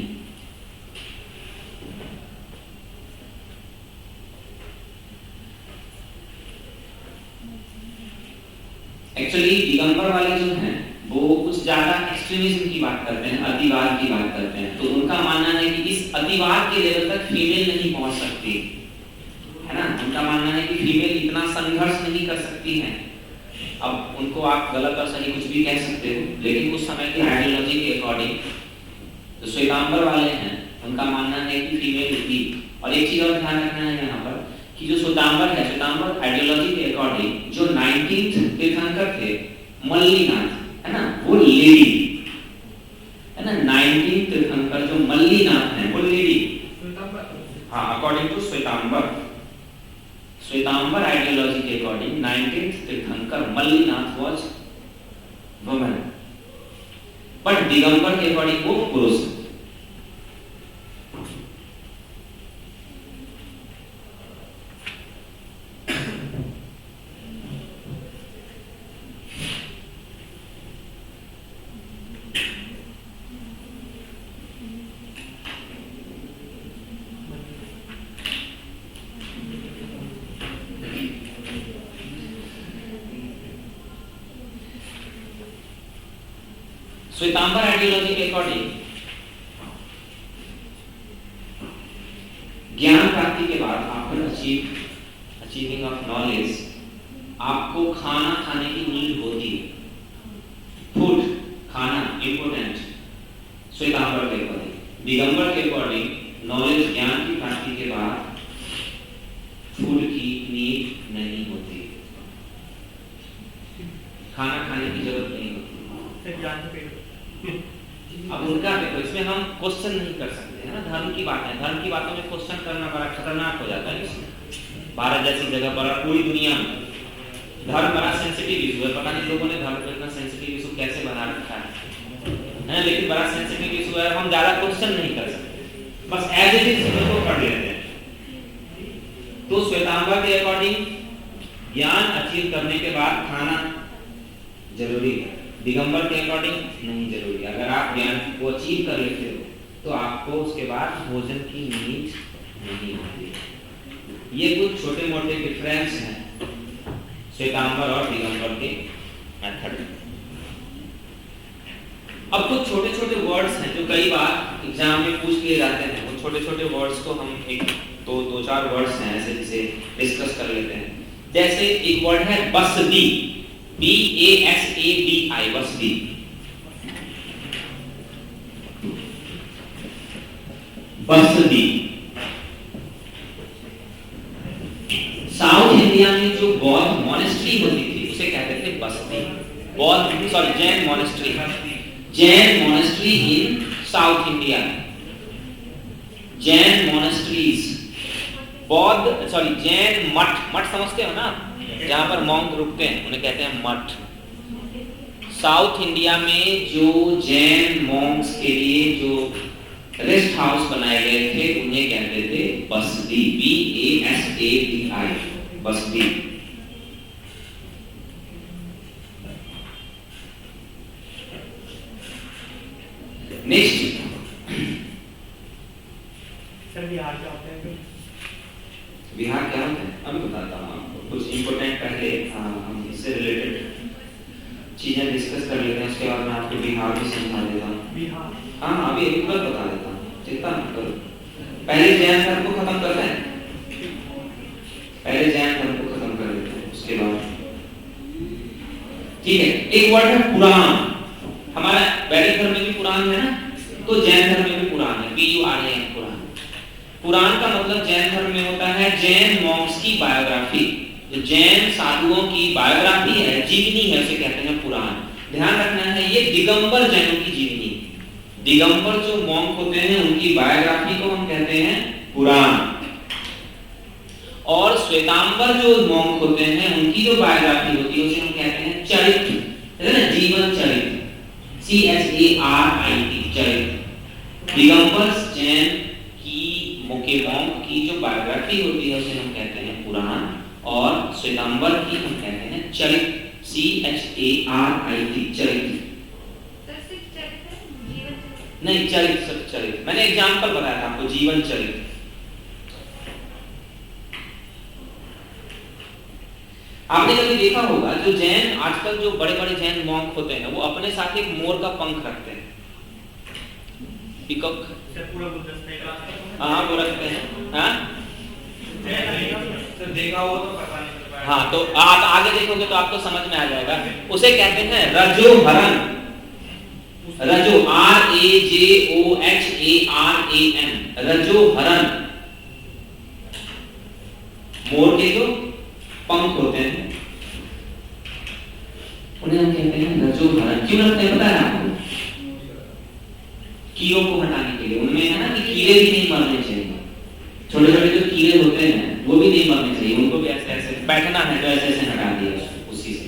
एक्चुअली दिगंबर वाले जो हैं वो कुछ ज्यादा एक्सट्रीमिज्म की बात करते हैं, अतिवाद की बात करते हैं, तो उनका मानना है कि इस अतिवाद के लेवल तक फीमेल नहीं पहुंच सकती है ना। उनका मानना है कि फीमेल इतना संघर्ष नहीं कर सकती है। अब उनको आप गलत और सही कुछ भी कह सकते हो, लेकिन उस समय की आइडियोलॉजी के अकॉर्डिंग जो श्वेतांबर वाले हैं उनका मानना है कि फीमेल भी। और एक चीज और ध्यान रखना है यहाँ पर कि जो श्वेतांबर है, श्वेतांबर आइडियोलॉजी के अकॉर्डिंग जो 19th तीर्थंकर थे मल्लीनाथ है ना, वो लेडी है ना। 19th तीर्थंकर जो मल्लीनाथ है वो लेडी, हाँ, according to Shvetambar. Shvetambar ideology के according 19th Tirthankar Mallinath was woman, but Digambar के अकॉर्डिंग वो पुरुष। श्वेतांबर आइडियोलॉजी के अकॉर्डिंग ज्ञान प्राप्ति के बाद आफ्टर अचीविंग ऑफ नॉलेज आपको खाना खाने की नीड होती है। फूड, खाना इम्पोर्टेंट श्वेतांबर के अकॉर्डिंग। दिगंबर के अकॉर्डिंग नॉलेज, ज्ञान की प्राप्ति के बाद फूड की नीड नहीं होती, खाना खाने की जरूरत नहीं होती। अब उनका देखो, इसमें हम क्वेश्चन नहीं कर सकते है ना, धर्म की बात है, धर्म की बातों में क्वेश्चन करना बड़ा खतरनाक हो जाता है। इसमें भारत जैसी जगह पर, पूरी दुनिया में धर्म बड़ा सेंसिटिव इशू है। पता नहीं लोगों ने धर्म को इतना सेंसिटिव इशू कैसे बना रखा है, लेकिन बड़ा सेंसिटिव इशू है। हम ज्यादा क्वेश्चन नहीं कर सकते, बस एज इट इज इसको पढ़ लेते हैं। तो श्वेतांबर के अकॉर्डिंग ज्ञान अचीव करने के बाद खाना जरूरी है, दिगंबर के अकॉर्डिंग नहीं जरूरी। अगर आप ज्ञान को अचीव कर लेते हो तो आपको उसके बाद भोजन की नीड नहीं होती। ये कुछ छोटे मोटे डिफरेंस हैं श्वेतांबर और दिगंबर के मेथड में। अब कुछ छोटे छोटे वर्ड्स हैं जो कई बार एग्जाम में पूछ लिए जाते हैं। वो छोटे छोटे वर्ड्स को हम एक दो चार वर्ड्स हैं ऐसे जिसे डिस्कस कर लेते हैं। जैसे एक वर्ड है Basadi, BASADI, Basadi. Basadi south India में जो बौद्ध मॉनेस्ट्री होती थी उसे कहते थे बसदी। बौद्ध जैन मॉनेस्ट्री, जैन मॉनेस्ट्री इन साउथ इंडिया, जैन मॉनेस्ट्रीज। बौद्ध जैन मठ समझते हो ना, जहां पर मॉन्क रुकते हैं उन्हें कहते हैं मठ। साउथ इंडिया में जो जैन मॉन्क्स के लिए जो रेस्ट हाउस बनाए गए थे उन्हें कहते थे Basadi, BASADI, Basadi. Next sir Bihar क्या होता है? बिहार क्या होता है अभी बताता हूँ आपको। कुछ इंपोर्टेंट पहले हम इससे रिलेटेड चीजें डिस्कस कर लेते हैं, उसके बाद मैं आपको बिहार भी समझा देता हूँ। बिहार, हाँ अभी एक बार बता देता हूँ, चिंता मत करो। पहले जैन धर्म को खत्म करते हैं, पहले जैन धर्म को खत्म कर लेते हैं, उसके बाद ठीक है। एक वर्ड है पुराण। हमारा वैदिक धर्म में भी पुराण है ना, तो जैन धर्म में भी पुराण है, PURAN, पुराण। पुराण का मतलब जैन धर्म में होता है जैन मॉन्क्स की बायोग्राफी, जो जैन साधुओं की बायोग्राफी है, जीवनी है, उसे कहते हैं पुराण। ध्यान रखना है ये दिगंबर जैनों की जीवनी, दिगंबर जो मॉन्क होते हैं उनकी बायोग्राफी को हम कहते हैं पुराण, और श्वेतांबर जो मॉन्क होते हैं उनकी जो बायोग्राफी होती है उसे हम कहते हैं चरित्र, है ना, जीवन चरित्र, CHARIT, चरित्र। दिगंबर जैन के मॉन्क की जो बायोग्राफी होती है उसे हम कहते हैं पुराण, और श्वेतांबर की हम कहते हैं चरित्र, CHARIT, चरित्र। नहीं, चरित्र, चरित्र मैंने एग्जांपल बताया था आपको, जीवन चरित्र। आपने कभी देखा होगा जो जैन आजकल जो बड़े बड़े जैन मॉन्क होते हैं वो अपने साथ एक मोर का पंख रखते हैं, पीकॉक। सर पूरा गुलदस्ता का हाँ वो रखते हैं। हाँ सर देखा हो तो पता नहीं चल पाएगा। हाँ, तो आप आगे देखोगे तो आपको समझ में आ जाएगा। उसे कहते हैं रजोहरण। रजो RAJOHARAN, रजोहरण। मोर के जो पंख होते हैं उन्हें हम कहते हैं रजोहरण। क्यों रखते हैं पता है आपको? कीड़ों को हटाने के लिए। उनमें है ना कि कीड़े भी नहीं मरने चाहिए, छोटे छोटे जो कीड़े होते हैं वो भी नहीं मरने चाहिए, उनको भी ऐसे ऐसे बैठना है तो ऐसे ऐसे हटा दिया उसी से,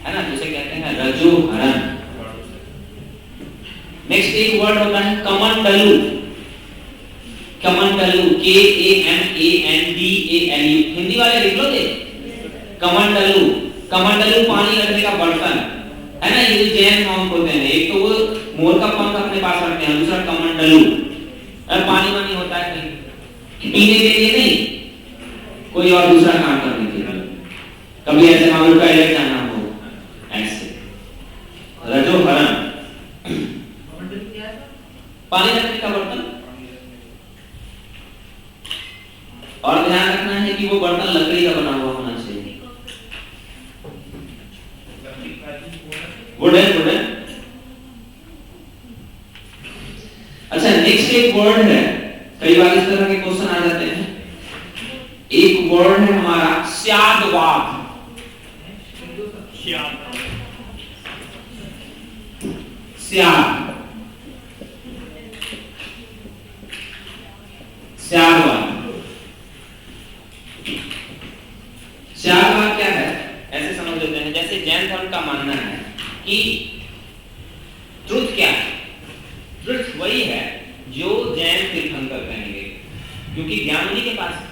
है ना, तो उसे कहते हैं रजोहरण। नेक्स्ट एक वर्ड होता है कमंडलू। कमंडलू KAMANDALU, हिंदी वाले लिख लो दे। कमंडलू, कमंडलू पानी रखने का बर्तन है ना। ये जैन मॉन्क होते हैं, एक तो वो मोर का पंख अपने पास रखते हैं, दूसरा कमंडलू। और पानी वानी होता है कहीं पीने के लिए नहीं, कोई और दूसरा काम करने के लिए, कभी ऐसे मान लो टॉयलेट जाना हो ऐसे। रजोहरण पानी रखने का बर्तन। और ध्यान रखना है कि वो बर्तन लकड़ी का बना हुआ होना चाहिए। Wooden, wooden. अच्छा नेक्स्ट एक वर्ड है, कई बार इस तरह के क्वेश्चन आ जाते हैं। एक वर्ड है हमारा स्यादवाद। स्याद, स्यादवाद। स्यादवाद क्या है ऐसे समझ लेते हैं। जैसे जैन धर्म का मानना है कि ट्रुथ क्या है? ट्रुथ वही है जो जैन तीर्थंकर कहेंगे, क्योंकि ज्ञान उन्हीं के पास है।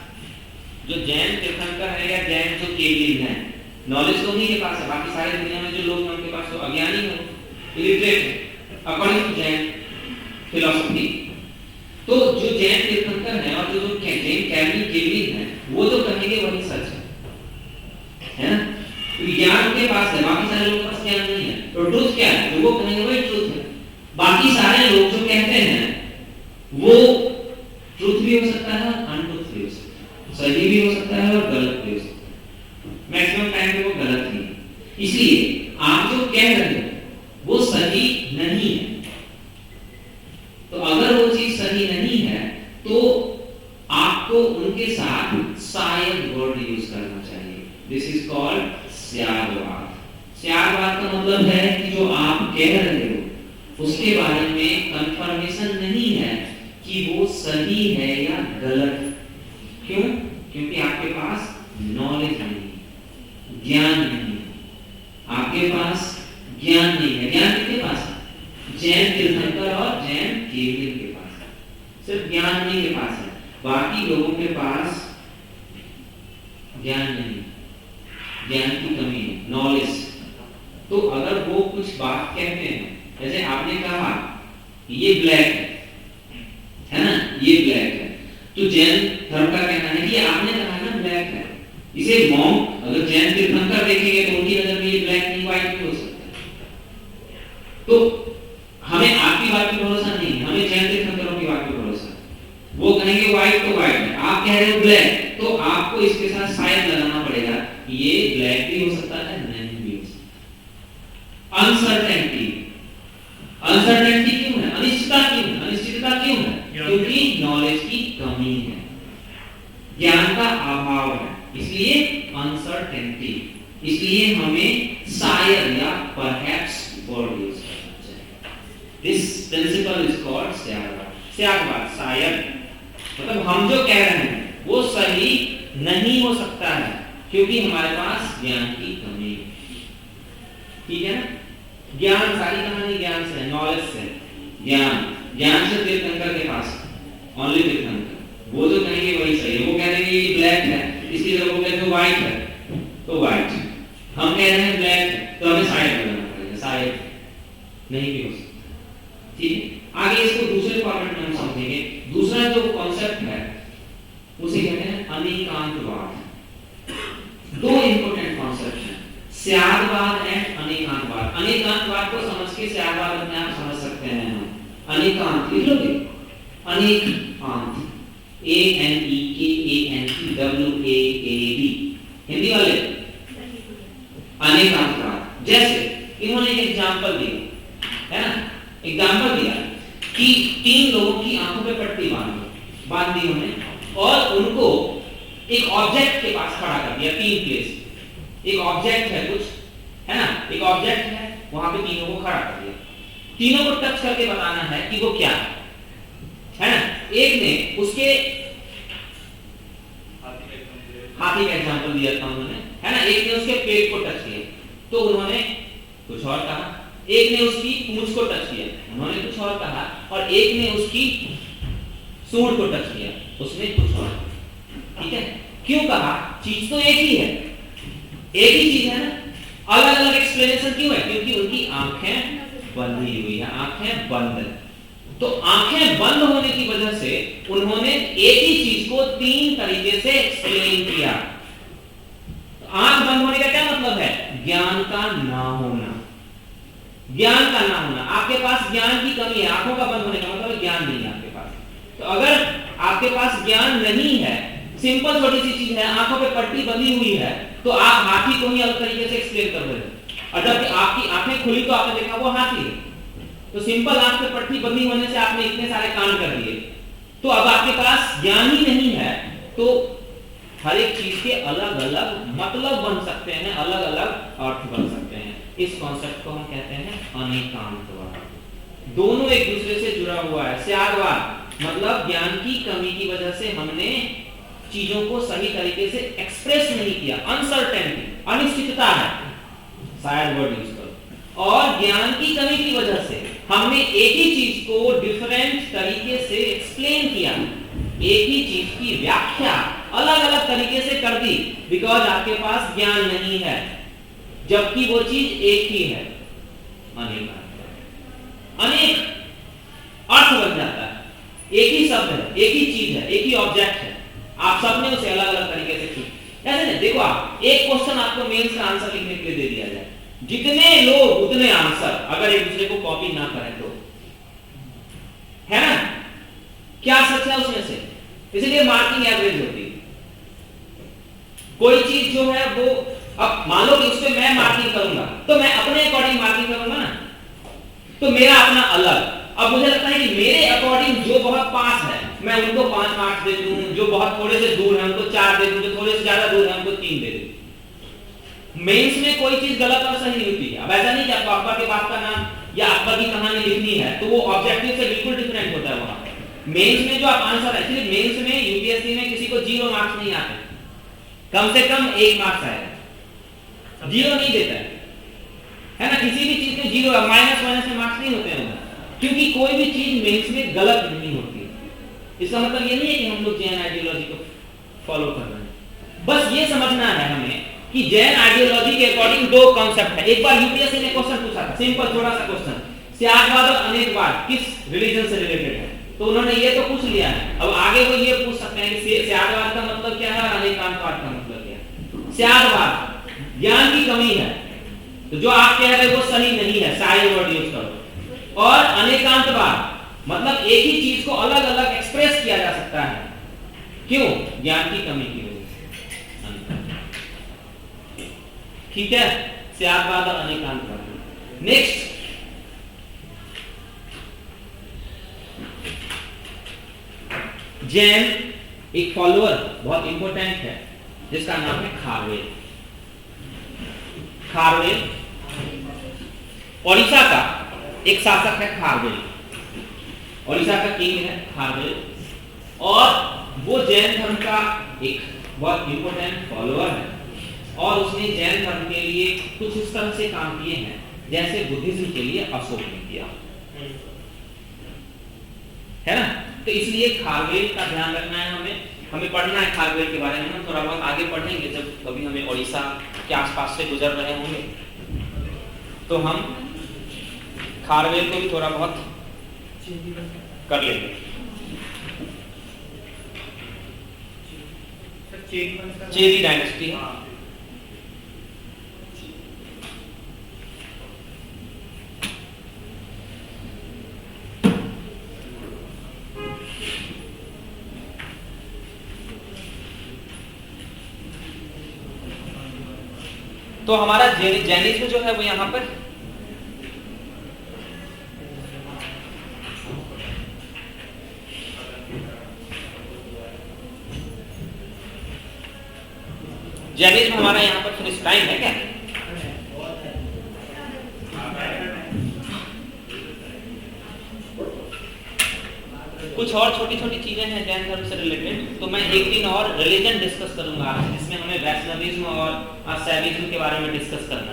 जो जैन तीर्थंकर है या जैन जो केवलिन है, नॉलेज तो उन्हीं के पास है। बाकी सारे दुनिया में जो लोग हैं उनके पास तो अज्ञानी हो, इलिटरेट है अकॉर्डिंग टू जैन फिलॉसफी। तो जो जैन तीर्थंकर है और जो जैन केवलिन है वो जो कहेंगे वही सच है ना। ज्ञान के पास है, बाकी सारे लोगों के पास ज्ञान नहीं है। तो ट्रुथ क्या है? जो वो कहेंगे वही ट्रुथ है। बाकी सारे लोग जो कहते हैं वो ट्रुथ भी हो सकता है और अनट्रुथ भी हो सकता है, सही भी हो सकता है और गलत भी हो सकता है। मैक्सिमम टाइम पे वो गलत ही है। इसलिए आप जो कह रहे हो वो सही नहीं है। तो अगर वो चीज सही नहीं है तो आपको उनके साथ शायद वर्ड यूज करना चाहिए। दिस इज कॉल्ड स्यादवाद। स्यादवाद का मतलब है कि जो आप कह रहे हो उसके बारे में कंफर्मेशन नहीं है कि वो सही है या गलत। क्यों? क्योंकि आपके पास नॉलेज नहीं, ज्ञान नहीं। आपके पास ज्ञान नहीं है। ज्ञान किसके पास है? जैन तीर्थंकर और जैन केवलिन के पास है। सिर्फ ज्ञान नहीं के पास है, बाकी लोगों के पास ज्ञान नहीं, ज्ञान की कमी है, नॉलेज। तो अगर वो कुछ बात कहते हैं, जैसे आपने कहा ये ब्लैक है ना, ये ब्लैक है, तो जैन धर्म का कहना है कि आपने कहा ना ब्लैक है। इसे मॉन्क अगर जैन तीर्थंकर देखेंगे तो उनकी नजर में ये ब्लैक नहीं व्हाइट भी हो सकता है। तो हमें आपकी बात पे भरोसा नहीं है, हमें जैन तीर्थंकरों की बात पे भरोसा है। वो कहेंगे व्हाइट तो व्हाइट है, आप कह रहे हो ब्लैक, तो आपको इसके साथ शायद लगाना पड़ेगा ये ब्लैक भी हो सकता है, नहीं भी हो सकता। अनसर्टेनिटी, अनसर्टेनिटी क्यों है? अनिश्चितता क्यों है? अनिश्चितता क्यों है? क्योंकि नॉलेज की कमी है, ज्ञान का अभाव है, इसलिए अनसर्टेनिटी। इसलिए हमें शायद या परहैप्स वर्ड यूज करना चाहिए। दिस प्रिंसिपल इज कॉल्ड स्यादवाद। स्यादवाद शायद मतलब हम जो कह रहे हैं वो सही नहीं हो सकता है क्योंकि हमारे पास ज्ञान की कमी है। ठीक है ना? ज्ञान, सारी कहानी ज्ञान से, नॉलेज से। ज्ञान से तीर्थंकर के पास ओनली तीर्थंकर, वो जो कहेंगे वही सही है। वो कह देंगे ये ब्लैक है, इसलिए वो कहते हैं व्हाइट है तो व्हाइट। हम कह रहे हैं ब्लैक है तो हमें शायद लगाना पड़ेगा, शायद नहीं भी हो सकता। ठीक है, आगे इसको दूसरे फॉर्मेट में हम समझेंगे। दूसरा जो कॉन्सेप्ट है उसे कहते हैं अनेकांतवाद। दो इंपॉर्टेंट कॉन्सेप्ट स्यादवाद एंड अनेकांतवाद। अनेकांतवाद को समझ के स्यादवाद अपने आप समझ सकते हैं हम। अनेकांत लिख लोगे, अनेकांत, ANEKANTWAAD, हिंदी वाले अनेकांतवाद। जैसे इन्होंने एक एग्जांपल दिया है ना, एग्जांपल दिया कि 3 लोगों की आंखों पे पट्टी बांध दी उन्होंने और उनको एक ऑब्जेक्ट के पास खड़ा कर दिया, 3 प्लेस। एक ऑब्जेक्ट है कुछ, है ना, एक ऑब्जेक्ट है, वहां पे तीनों को खड़ा कर दिया। तीनों को टच करके बताना है कि वो क्या है ना। एक ने उसके हाथी का एग्जांपल दिया था उन्होंने, है ना। एक ने उसके पेट को टच किया तो उन्होंने कुछ और कहा। एक ने उसकी पूंछ को टच किया, उन्होंने कुछ और कहा। और एक ने उसकी सूंड को टच किया, उसने कुछ और। ठीक है, क्यों कहा? चीज तो एक ही है, एक ही चीज है ना। अलग अलग एक्सप्लेनेशन क्यों है? क्योंकि उनकी आंखें बंधी हुई है, आंखें बंद है। तो आंखें बंद होने की वजह से उन्होंने एक ही चीज को 3 तरीके से एक्सप्लेन किया। आंख बंद होने का क्या मतलब है? ज्ञान का ना होना, ज्ञान का ना होना। आपके पास ज्ञान की कमी है, आंखों का बंद होने का मतलब ज्ञान नहीं है आपके पास। तो अगर आपके पास ज्ञान नहीं है, सिंपल छोटी सी चीज है, आंखों पे पट्टी बंधी हुई है, तो आप हाथी को ही अलग तरीके से एक्सप्लेन कर रहे हो। और जब आपकी आंखें खुली तो आपने देखा वो हाथी है। तो सिंपल आंख पे पट्टी बंधी होने से आपने इतने सारे कांड कर दिए। तो अब आपके पास ज्ञान ही नहीं है, तो हर एक चीज के अलग अलग मतलब बन सकते हैं, अलग अलग अर्थ बन सकते हैं। इस कॉन्सेप्ट को हम कहते हैं अनेकांतवाद। दोनों एक दूसरे से जुड़ा हुआ है। स्यादवाद मतलब ज्ञान की कमी की वजह से हमने चीजों को सही तरीके से एक्सप्रेस नहीं किया, अनसर्टेनिटी, अनिश्चितता है, शायद वर्ड यूज करो। और ज्ञान की कमी की वजह से हमने एक ही चीज को डिफरेंट तरीके से एक्सप्लेन किया, एक ही चीज की व्याख्या अलग अलग तरीके से कर दी, बिकॉज आपके पास ज्ञान नहीं है, जबकि वो चीज एक ही है। अनेक अर्थ बन जाता है, एक ही शब्द है, एक ही चीज है, एक ही ऑब्जेक्ट है, आप सबने उसे अलग अलग तरीके से की। ऐसे नहीं, देखो आप एक क्वेश्चन आपको मेंस का आंसर लिखने के लिए दे दिया जाए, जितने लोग उतने आंसर, अगर एक दूसरे को कॉपी ना करें तो, है ना, क्या सच है उसमें से? इसलिए मार्किंग एवरेज होती है। कोई चीज जो है वो, अब मान लो कि उस पे मैं मार्किंग करूंगा तो मैं अपने अकॉर्डिंग मार्किंग करूंगा ना, तो मेरा अपना अलग। अब मुझे लगता है कि मेरे अकॉर्डिंग जो बहुत पास है मैं उनको 5 मार्क्स दे दूं, जो बहुत थोड़े से दूर है उनको 4 दे दूं, जो थोड़े से ज्यादा दूर है उनको 3 दे दूं। मेंस में कोई चीज गलत और सही नहीं होती है। अब ऐसा नहीं कि आपको अकबर के बाप का नाम या अकबर की कहानी लिखनी है तो वो ऑब्जेक्टिव से बिल्कुल डिफरेंट होता है। वहां मेंस में जो आप आंसर, एक्चुअली मेंस में यूपीएससी में किसी को 0 मार्क्स नहीं आते, कम से कम 1 मार्क्स आएगा, 0 नहीं देता है ना। किसी भी चीज में 0 माइनस में मार्क्स नहीं होते हैं, क्योंकि कोई भी चीज मेंस में गलत नहीं होती। इसका मतलब ये नहीं है कि हम लोग जैन आइडियोलॉजी को फॉलो कर रहे हैं, बस ये समझना है हमें कि जैन आइडियोलॉजी के अकॉर्डिंग 2 कॉन्सेप्ट है। एक बार यूपीएससी ने क्वेश्चन पूछा था, सिंपल छोटा सा क्वेश्चन, स्यादवाद और अनेकवाद किस रिलीजन से रिलेटेड है, तो उन्होंने ये तो पूछ लिया है। अब आगे वो ये पूछ सकते हैं कि स्यादवाद का मतलब क्या है और अनेकांतवाद का मतलब क्या है। स्यादवाद ज्ञान की कमी है, तो जो आप कह रहे हो वो सही नहीं है, शायद वर्ड यूज करो। और अनेकांतवाद मतलब एक ही चीज को अलग अलग एक्सप्रेस किया जा सकता है, क्यों? ज्ञान की कमी की वजह से। ठीक है, स्यादवाद और अनेकांतवाद। नेक्स्ट, जैन एक फॉलोअर बहुत इंपॉर्टेंट है जिसका नाम है खारवेल। खारवेल ओडिशा का एक शासक है, खारवेल ओडिशा का किंग है खारवेल, और वो जैन धर्म का एक बहुत इंपॉर्टेंट फॉलोअर है। और उसने जैन धर्म के लिए कुछ इस तरह से काम किए हैं जैसे बुद्धिज्म के लिए अशोक ने किया, है ना। तो इसलिए खारवेल का ध्यान रखना है, हमें पढ़ना है खारवेल के बारे में। हम थोड़ा बहुत आगे पढ़ेंगे जब कभी हमें ओडिशा के आसपास से गुजर रहे होंगे तो हम खारवेल को भी थोड़ा बहुत कर लेंगे। चेदी डायनेस्टी है, तो हमारा जैनिज्म जो है वो यहाँ पर जैनिज्म हमारा यहाँ पर फिनिश टाइम है क्या? कुछ और छोटी छोटी चीजें हैं जैन धर्म से रिलेटेड, तो मैं एक दिन और रिलीजन डिस्कस करूंगा जिसमें हमें वैष्णविज्म और सैविज्म के बारे में डिस्कस करना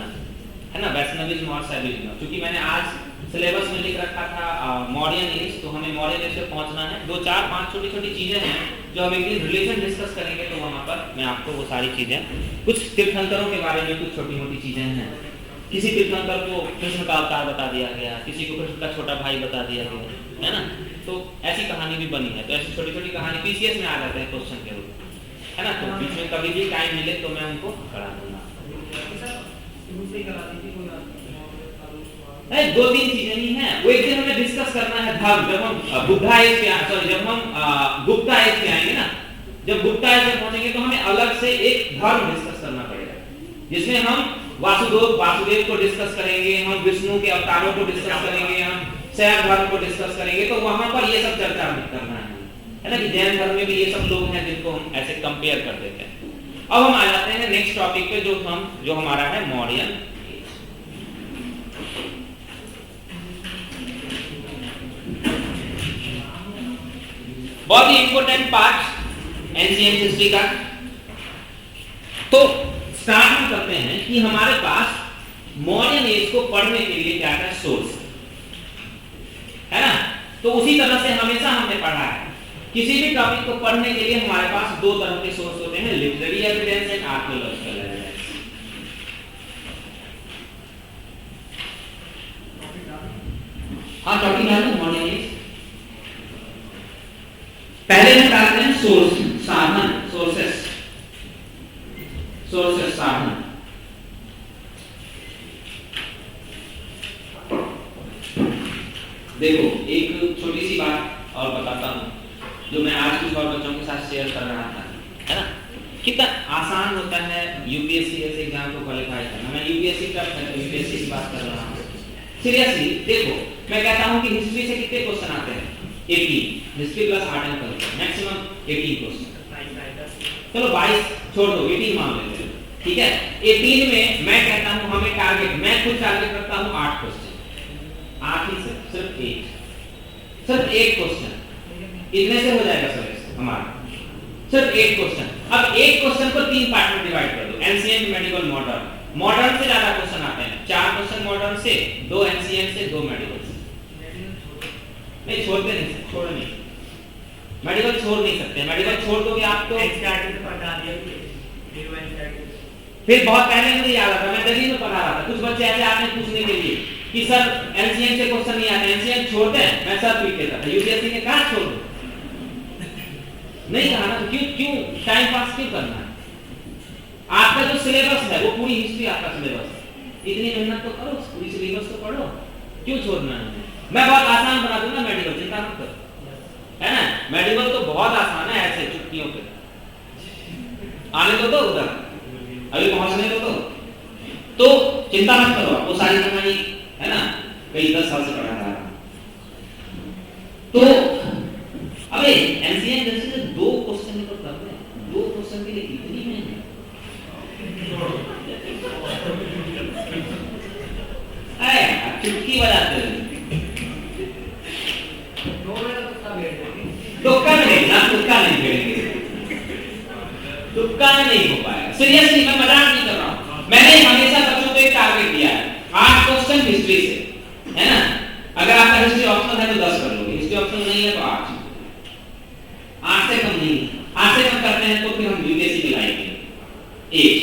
है ना, वैष्णविज्म और सैविज्म। क्योंकि मैंने आज सिलेबस में लिख रखा था मॉडर्न एज, तो हमें मॉडर्न एज पे पहुंचना है। 2 4 5 छोटी छोटी चीजें हैं जो हम एक दिन रिलीजन डिस्कस करेंगे, तो वहां पर मैं आपको वो सारी चीजें, कुछ तीर्थंकरों के बारे में कुछ छोटी मोटी चीजें हैं। किसी तीर्थंकर को कृष्ण का अवतार बता दिया गया, किसी को कृष्ण का छोटा भाई बता दिया गया, है ना, तो ऐसी कहानी भी बनी है। तो ऐसी छोटी छोटी कहानी पीसीएस में आ जाते हैं क्वेश्चन के रूप में, है ना। तो बीच में कभी भी टाइम मिले तो मैं उनको करा दूंगा। 2-3 चीजें ही हैं, वो एक दिन हमें डिस्कस करना है धर्म। जब हम बुद्धा एज पे जब हम गुप्ता एज पे आएंगे ना, जब गुप्ता एज पे पहुंचेंगे तो हमें अलग से एक धर्म डिस्कस करना पड़ेगा, जिसमें हम वासुदेव को डिस्कस करेंगे, हम विष्णु के अवतारों को डिस्कस करेंगे, हम शैव धर्म को डिस्कस करेंगे। तो वहां पर ये सब चर्चा करना है ना, कि जैन धर्म में भी ये सब लोग हैं जिनको हम ऐसे कंपेयर कर देते हैं। अब हम आ जाते हैं नेक्स्ट टॉपिक पे, जो हमारा है मॉडर्न। बहुत ही इंपॉर्टेंट पार्ट एंशिएंट हिस्ट्री का। तो स्टार्ट हम करते हैं कि हमारे पास मॉडर्न एज को पढ़ने के लिए क्या क्या सोर्स है ना। तो उसी तरह से हमेशा हमने पढ़ा है, किसी भी टॉपिक को पढ़ने के लिए हमारे पास 2 तरह के सोर्स होते हैं, literary evidence and archaeological evidence. हाँ, टॉपिक है ना मॉडर्न एज। पहले हम डालते हैं सोर्स, साधन, सोर्सेस, साधन। देखो एक छोटी सी बात और बताता हूँ, जो मैं आज कुछ और बच्चों के साथ शेयर कर रहा था, है ना। कितना आसान होता है यूपीएससी जैसे एग्जाम को क्वालिफाई करना। मैं यूपीएससी की बात कर रहा हूँ। सीरियसली देखो, मैं कहता हूँ कि हिस्ट्री से कितने क्वेश्चन आते हैं? 18, history plus art and culture, maximum 18 question. चलो 22 छोड़ दो, 18 मान लेते हैं, ठीक है। 18 में मैं कहता हूँ हमें टारगेट, मैं खुद टारगेट करता हूँ 8 क्वेश्चन, 8 ही सिर्फ 1 क्वेश्चन, इतने से हो जाएगा सर हमारा, सिर्फ 1 क्वेश्चन। अब 1 क्वेश्चन को 3 पार्ट में डिवाइड कर दो, एंशिएंट, मेडिवल, मॉडर्न। मॉडर्न से ज्यादा क्वेश्चन आते हैं, 4 क्वेश्चन मॉडर्न से, 2 एंशिएंट से, 2 मेडिवल से। नहीं छोड़ते नहीं, छोड़ नहीं, मेडिवल छोड़ नहीं सकते। मेडिवल छोड़ दोगे आप तो फिर बहुत पहले मुझे याद आता, मैं दिल्ली में पढ़ा रहा था, कुछ बच्चे ऐसे आते हैं पूछने के लिए कि सर एंशिएंट से क्वेश्चन नहीं आते, एंशिएंट छोड़ते हैं। मैं सर पीट देता था, यूपीएससी ने कहा छोड़ दो, नहीं कहा ना, तो क्यों टाइम पास क्यों करना है? आपका जो सिलेबस है वो पूरी हिस्ट्री आपका सिलेबस है, इतनी मेहनत तो करो, पूरी सिलेबस तो पढ़ो, क्यों छोड़ना है? मैं बहुत आसान बना दूंगा मेडिकल, चिंता मत करो, है ना। मेडिकल तो बहुत आसान है, ऐसे चुटकियों पे आने दो, उधर अभी पहुंचने दो, तो चिंता मत करो, वो सारी कहानी है ना, कई 10 साल से पढ़ा रहा है। तो अबे एंशिएंट हिस्ट्री से 2 क्वेश्चन तो कर रहे हैं, 2 क्वेश्चन के लिए इतनी मेहनत, अरे चुटकी बजाते हैं, तुक्का नहीं खेलेंगे, तुक्का नहीं हो पाएगा। सीरियसली मैं मजाक नहीं कर रहा हूँ, मैंने हमेशा बच्चों को एक टारगेट दिया है, 8 क्वेश्चन हिस्ट्री से, है ना। अगर आपका हिस्ट्री ऑप्शनल है तो 10 कर लोगे, हिस्ट्री ऑप्शनल नहीं है तो 8 से कम नहीं, 8 से कम करते हैं तो फिर हम यूपीएससी में लाएंगे। 1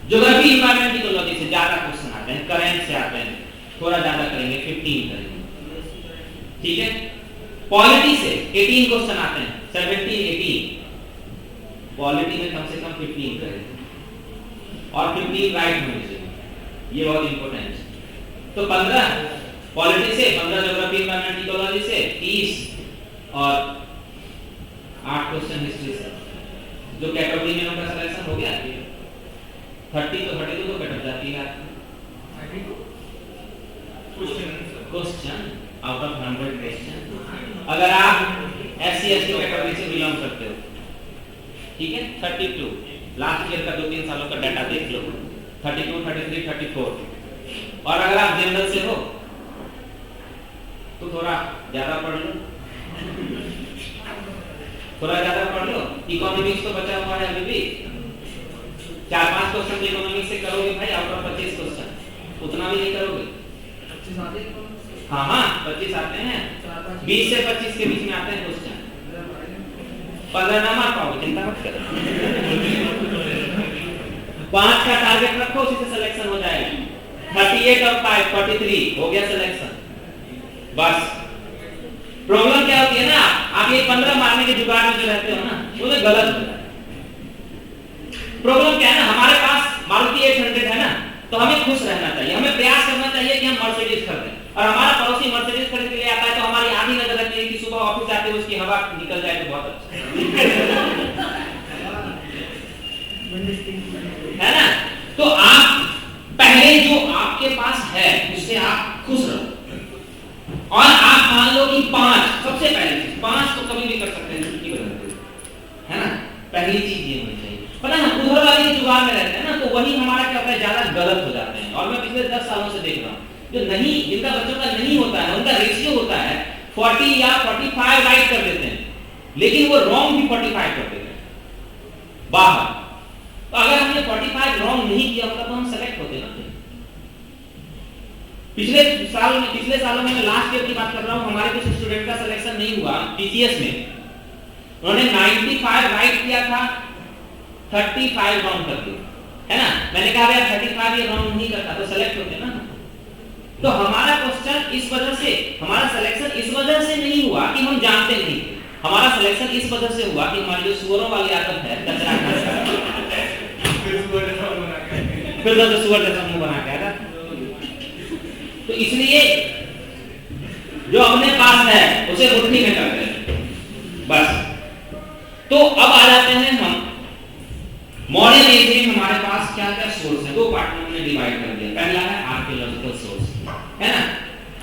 ज्योग्राफी, एनवायरमेंट, इकोलॉजी से ज्यादा क्वेश्चन आते हैं, करंट से आते हैं, थोड़ा ज्यादा करेंगे, 15 करेंगे, ठीक है। पॉलिटी से 18 क्वेश्चन आते हैं, 17, 18, पॉलिटी में कम से कम 15 करें और 15 राइट होने चाहिए, ये बहुत इंपॉर्टेंट है। तो 15 पॉलिटी से, 15 ज्योग्राफी, एनवायरमेंट, इकोलॉजी से, 30 और 8 क्वेश्चन हिस्ट्री से। जो कैटेगरी में उनका सिलेक्शन हो गया, 30 तो 32 तो कट जाती है क्वेश्चन आउट ऑफ 100 क्वेश्चन। अगर आप SC ST कैटेगरी से बिलोंग करते हो, ठीक है, 32 लास्ट ईयर का 2-3 सालों का डाटा देख लो, 32, 33, 34। और अगर आप जनरल से हो तो थोड़ा ज्यादा पढ़ लो, थोड़ा ज्यादा पढ़ लो। इकोनॉमिक्स तो बचा हुआ है अभी भी, 4-5 क्वेश्चन इकोनॉमिक्स से करोगे भाई आउट ऑफ 25 क्वेश्चन, उतना भी नहीं करोगे। 25 आते हैं? हाँ 25 आते हैं, 20 से 25 के बीच में आते हैं क्वेश्चन। 15 ना मार पाओगे, चिंता मत करो। 5 का टारगेट रखो, उसी से सिलेक्शन हो जाएगा। 38 और 5 43 हो गया सिलेक्शन। बस प्रॉब्लम क्या होती है ना, आप ये 15 मारने के जुगाड़ में जो रहते हो ना, वो तो गलत होता है। प्रॉब्लम क्या है ना, हमारे पास मारुति 800 है ना, तो हमें खुश रहना चाहिए, हमें प्रयास करना चाहिए कि हम मर्सिडीज खरीदें। और हमारा पड़ोसी मर्सिडीज खरीद के लिए आता है तो हमारी आधी नजर रखनी है कि सुबह ऑफिस जाते हुए उसकी हवा निकल जाए तो बहुत अच्छा है ना। तो आप पहले जो आपके पास है उससे आप खुश रहो। और आप मान लो कि 5 सबसे पहली चीज, 5 तो कभी भी कर सकते हैं, छुट्टी बदलते है ना। पहली चीज ये होनी चाहिए। पता है उधर वाली जुगाड़ में रहते हैं ना, तो वही हमारा क्या होता है, ज्यादा गलत हो जाते हैं। और मैं पिछले 10 सालों से देख रहा हूँ, जो नहीं, जिनका बच्चों का नहीं होता है, उनका रेशियो होता है 40 या 45 राइट कर देते हैं, लेकिन वो रॉन्ग भी 45 कर देते हैं बाहर। तो अगर हमने 45 रॉन्ग नहीं किया होता तो हम सेलेक्ट होते ना। पिछले सालों में मैं लास्ट ईयर की बात कर रहा हूँ, हमारे कुछ स्टूडेंट का सिलेक्शन नहीं हुआ TCS में, उन्होंने 95 राइट किया था, 35 रॉन्ग कर दिया, है ना। मैंने कहा यार 35 ये रॉन्ग नहीं करता तो सेलेक्ट होते ना। तो हमारा क्वेश्चन इस वजह से, हमारा सिलेक्शन इस वजह से नहीं हुआ कि हम जानते नहीं थे, हमारा सिलेक्शन इस वजह से हुआ कि हमारी जो सुअरों वाली आदत है, कचरा फिर तो सुअर जैसा मुंह बना के आया। तो इसलिए जो अपने पास है उसे मुट्ठी में करते हैं बस। तो अब आ जाते हैं हम मॉडर्न एज में हमारे पास क्या क्या सोर्स है। 2 पार्ट में हमने डिवाइड कर दिया। पहला है आर्कियोलॉजिकल सोर्स, है ना,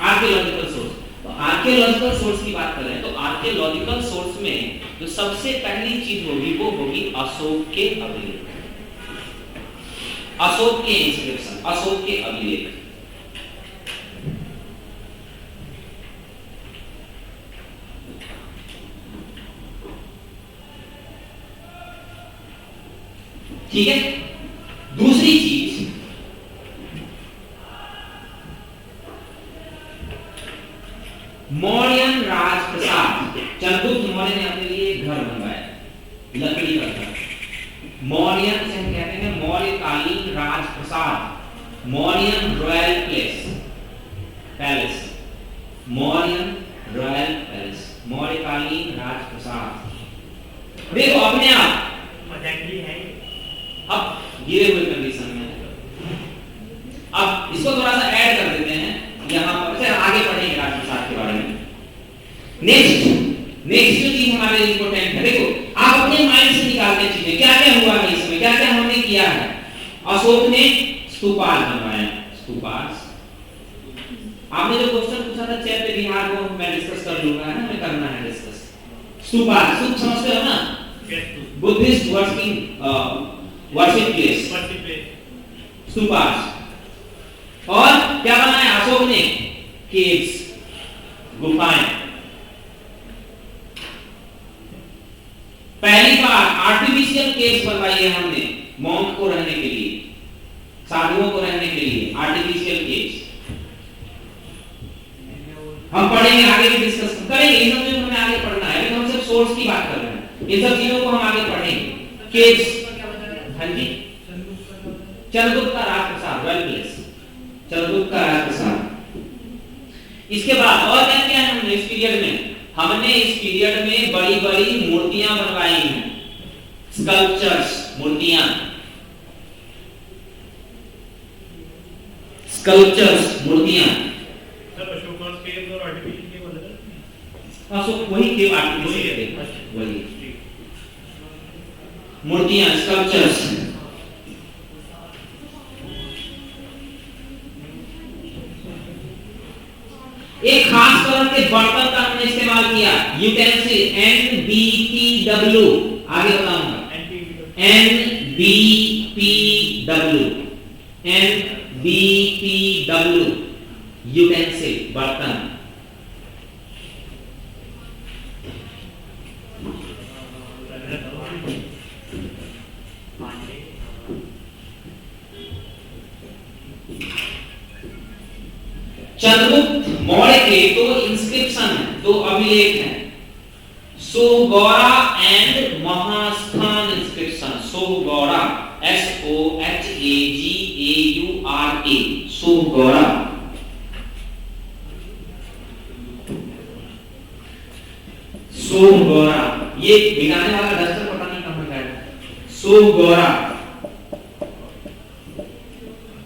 आर्कियोलॉजिकल सोर्स। तो आर्कियोलॉजिकल सोर्स की बात करें तो आर्कियोलॉजिकल सोर्स में जो सबसे पहली चीज होगी वो होगी अशोक के अभिलेख, अशोक के इंस्क्रिप्शन, अशोक के अभिलेख। ठीक है। दूसरी चीज, मौर्यन राजप्रसाद, चंद्रगुप्त मौर्य ने अपने लिए घर बनवाया, लकड़ी का घर। मौर्यन से हम कहते हैं मौर्यकालीन राजप्रसाद, Mauryan royal palace, Mauryan royal palace, मौर्यकालीन राजप्रसाद। देखो अपने आप एग्जैक्टली है। अब गिरे हुए कंडीशन में, अब इसको थोड़ा सा ऐड कर देते हैं यहाँ पर, फिर आगे पढ़ेंगे राजप्रसाद के बारे में। नेक्स्ट जो चीज हमारे लिए इंपॉर्टेंट है, देखो आप अपने माइंड से निकालते चीजें, क्या क्या हुआ है इसमें, क्या क्या हमने किया है। अशोक ने स्तूपाल बनवाया, स्तूपाल। आपने जो क्वेश्चन पूछा था चैत्य विहार को मैं डिस्कस कर लूंगा, है ना, मैं करना है डिस्कस। स्तूपाल, स्तूप समझते हो ना, बुद्धिस्ट वर्शिप प्लेस, स्तूपास। और क्या बनाया अशोक ने, केव्स, गुफाएं। पहली बार आर्टिफिशियल केव्स बनवाई है हमने मॉन्क को रहने के लिए, साधुओं को रहने के लिए आर्टिफिशियल केव्स। हम पढ़ेंगे, आगे भी डिस्कस करेंगे, इन सब चीजों में हमें आगे पढ़ना है, लेकिन हम सिर्फ सोर्स की बात कर रहे हैं, इन सब चीजों को हम आगे पढ़ेंगे। केव्स, हाँ जी, चंद्रगुप्त का राजप्रसाद, रॉयल पैलेस, चंद्रगुप्त का राजप्रसाद। इसके बाद और क्या किया हमने इस पीरियड में, हमने इस पीरियड में बड़ी बड़ी मूर्तियां बनवाई हैं, स्कल्पचर्स, मूर्तियां, स्कल्पचर्स, मूर्तियां। अशोक वही केव आर्टिफिशियल, वही मूर्तियां, स्कल्पचर्स। एक खास तरह के बर्तन का हमने इस्तेमाल किया, यूटेंसिल, NBPW, आगे बताऊंगा, NBPW, यूटेंसिल, बर्तन। चंद्रगुप्त मौर्य के दो इंस्क्रिप्शन है, दो अभिलेख हैं, Sohgaura and Mahasthan inscription. Sohgaura, SOHAGAURA, Sohgaura. Sohgaura, ये मिलाने वाला डस्टर पता नहीं कहां गया। सोहगौरा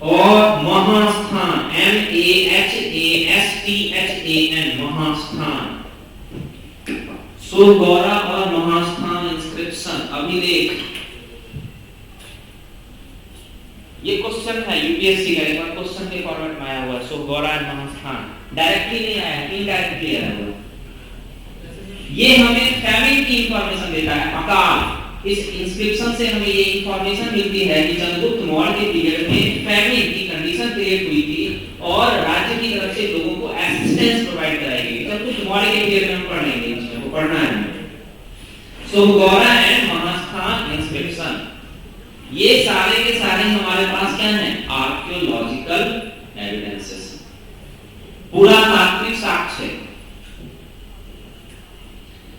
और महास्थान, MAHASTHAN, महास्थान। सोहगौरा और महास्थान इंस्क्रिप्शन, अभिलेख। ये क्वेश्चन है यूपीएससी का, एक बार क्वेश्चन के फॉर्मेट में आया हुआ है, सोहगौरा और महास्थान। डायरेक्टली नहीं आया, इनडायरेक्टली आया हुआ। ये हमें फैमिन की इंफॉर्मेशन देता है, अकाल। इस इंस्क्रिप्शन से हमें ये इंफॉर्मेशन मिलती है कि चंद्रगुप्त मौर्य के पीरियड में फैमिन की कंडीशन क्रिएट हुई थी और राज्य की तरफ से लोगों को असिस्टेंस प्रोवाइड कराई गई। चंद्रगुप्त मौर्य के पीरियड में हम पढ़ लेंगे, इसमें वो पढ़ना है। सोहगौरा एंड महास्थान इंस्क्रिप्शन, ये सारे के सारे हमारे पास क्या है? आर्कियोलॉजिकल एविडेंसेस, पुरातात्विक साक्ष्य।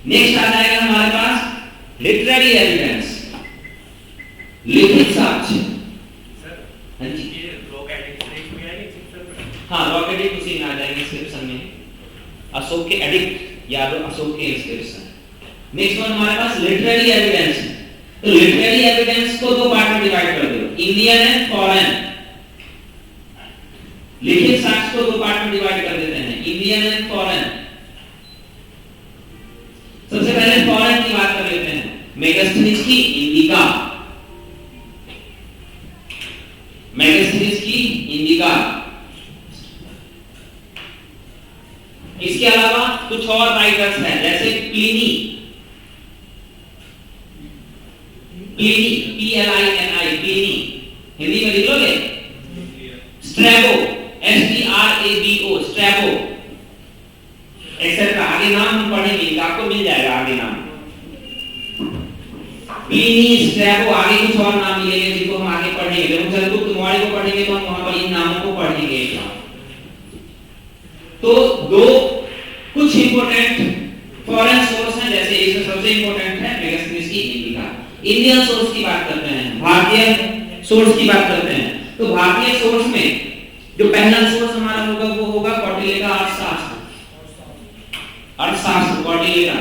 नेक्स्ट आ जाएगा हमारे पास लिटरेरी एविडेंस, लिखित साक्ष्य। हाँ जी, हाँ, रॉक एडिक्ट उसी में आ जाएंगे इंस्क्रिप्शन में, अशोक के एडिक्ट या अशोक के इंस्क्रिप्शन। नेक्स्ट वन हमारे पास लिटरेरी एविडेंस। तो लिटरेरी एविडेंस को दो पार्ट में डिवाइड कर दो, इंडियन एंड फॉरेन। लिखित साक्ष्य को दो पार्ट में डिवाइड कर देते हैं, इंडियन एंड फॉरेन। सबसे पहले फॉरेन की बात कर लेते हैं, मेगास्थनीज की इंडिका, मेगास्थनीज की इंडिका। इसके अलावा कुछ और राइटर्स हैं, जैसे Pliny, Pliny, PLINI, Pliny, Hindi में लिख लोगे? Strabo, STRABO, Strabo, etcetera. आगे नाम हम पढ़ेंगे, आपको मिल जाएगा आगे नाम। प्लिनी, स्ट्रैबो, आगे कुछ और नाम मिलेंगे जिनको हम आगे पढ़ेंगे। जब हम चंद्रगुप्त मौर्य को पढ़ेंगे तो हम वहां पर इन नामों को पढ़ेंगे। तो दो कुछ इंपॉर्टेंट फॉरेन सोर्स हैं, जैसे इसमें सबसे इंपॉर्टेंट है मेगास्थनीज की इंडिका। इंडियन सोर्स की बात करते हैं, भारतीय सोर्स की बात करते हैं। तो भारतीय सोर्स में जो पहला सोर्स हमारा होगा वो होगा कौटिल्य का अर्थशास्त्र, अर्थशास्त्र कौटिल्य का।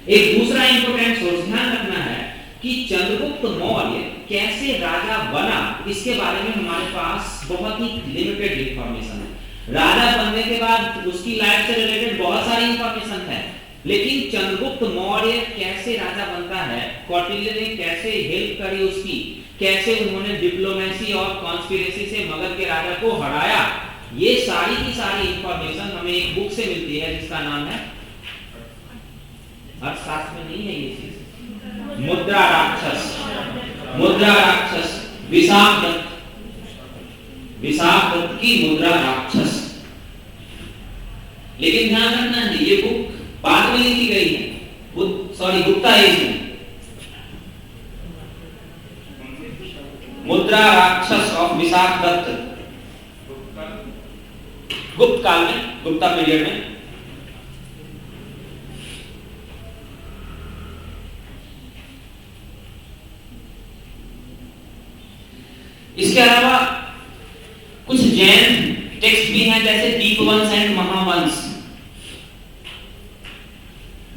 एक दूसरा इंपॉर्टेंट सोर्स ध्यान रखना है कि चंद्रगुप्त मौर्य कैसे राजा बना, इसके बारे में हमारे पास बहुत ही लिमिटेड इंफॉर्मेशन है। राजा बनने के बाद उसकी लाइफ से रिलेटेड बहुत सारी इंफॉर्मेशन है, लेकिन चंद्रगुप्त मौर्य कैसे राजा बनता है, कौटिल्य ने कैसे हेल्प करी उसकी, कैसे उन्होंने डिप्लोमेसी और कॉन्स्पिरेसी से मगध के राजा को हराया, ये सारी की सारी इंफॉर्मेशन हमें एक बुक से मिलती है जिसका नाम है, अर्थशास्त्र में नहीं है ये चीज, मुद्रा राक्षस, मुद्रा राक्षस, विशाख दत्त, विशाख दत्त की मुद्रा राक्षस। लेकिन ध्यान रखना है ये बुक बाद में लिखी गई है, गुप्ता एज में। मुद्रा राक्षस ऑफ विशाख दत्त, गुप्त काल में, गुप्ता पीरियड में। इसके अलावा कुछ जैन टेक्स्ट भी हैं, जैसे दीपवंश एंड महावंश,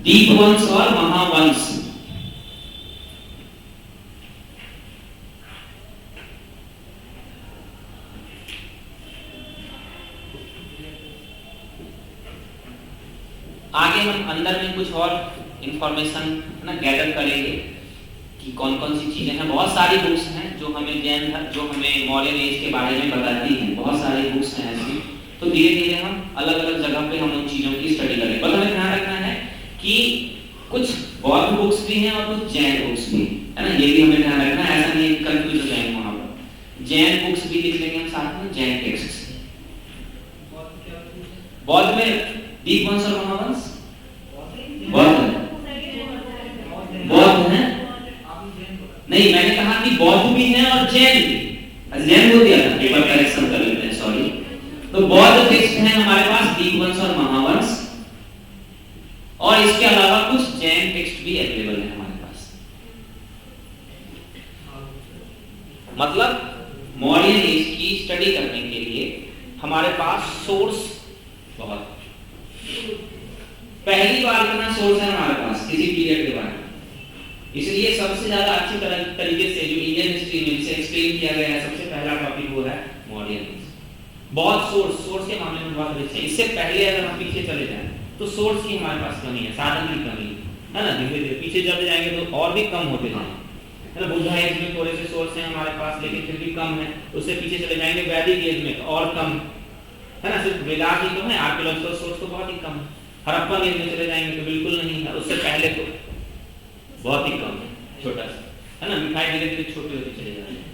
दीपवंश और महावंश। आगे हम अंदर में कुछ और इंफॉर्मेशन ना गैदर करेंगे। कि कौन कौन सी चीजें हैं। बहुत सारी बुक्स हैं जो हमें मौर्यन एज के बारे में बताती हैं, बहुत सारी बुक्स हैं ऐसी। तो धीरे धीरे हम अलग अलग जगह पे हम उन चीजों की स्टडी करेंगे। बस हमें ध्यान रखना है कि कुछ बौद्ध बुक्स भी हैं और कुछ जैन बुक्स भी, है ना, ये भी हमें ध्यान रखना है, ऐसा नहीं कंफ्यूज हो जाएंगे वहां पर। जैन बुक्स भी लिख लेंगे हम साथ में, जैन टेक्स्ट। बौद्ध में दीपवंश और महावंश बौद्ध है। नहीं, मैंने कहा कि बौद्ध भी है और जैन भी। जैन बोल दिया था, पेपर करेक्शन कर लेते हैं, सॉरी। तो बौद्ध टेक्स्ट है हमारे पास, दीपवंश और महावंश, और इसके अलावा कुछ जैन टेक्स्ट भी अवेलेबल है हमारे पास। मतलब मौर्यन एज की स्टडी करने के लिए हमारे पास सोर्स बहुत, पहली बार इतना सोर्स है हमारे पास किसी पीरियड के बारे में, इसलिए सबसे ज्यादा अच्छी तरीके से जो इंडियन हिस्ट्री में इसे एक्सप्लेन किया गया है, सबसे पहला टॉपिक वो है मौर्यन एज। बहुत सोर्स के मामले में बहुत रिच है। इससे पहले अगर हम पीछे चले जाएं तो सोर्स की हमारे पास कमी है, साधन की कमी है ना। धीरे धीरे पीछे चले जाएंगे तो और भी कम होते जाएंगे, है ना। बुद्ध एज में थोड़े से सोर्स हैं हमारे पास, लेकिन फिर भी कम है। उससे पीछे चले जाएंगे वैदिक एज में और कम, है ना। सिर्फ वेदांत ही तो है, आर्कियोलॉजिकल सोर्स तो बहुत ही कम है। हड़प्पन एज में चले जाएंगे तो बिल्कुल नहीं है, उससे पहले तो बहुत ही कम है, छोटा सा, है ना। मिठाई धीरे धीरे छोटी होती चली जाती है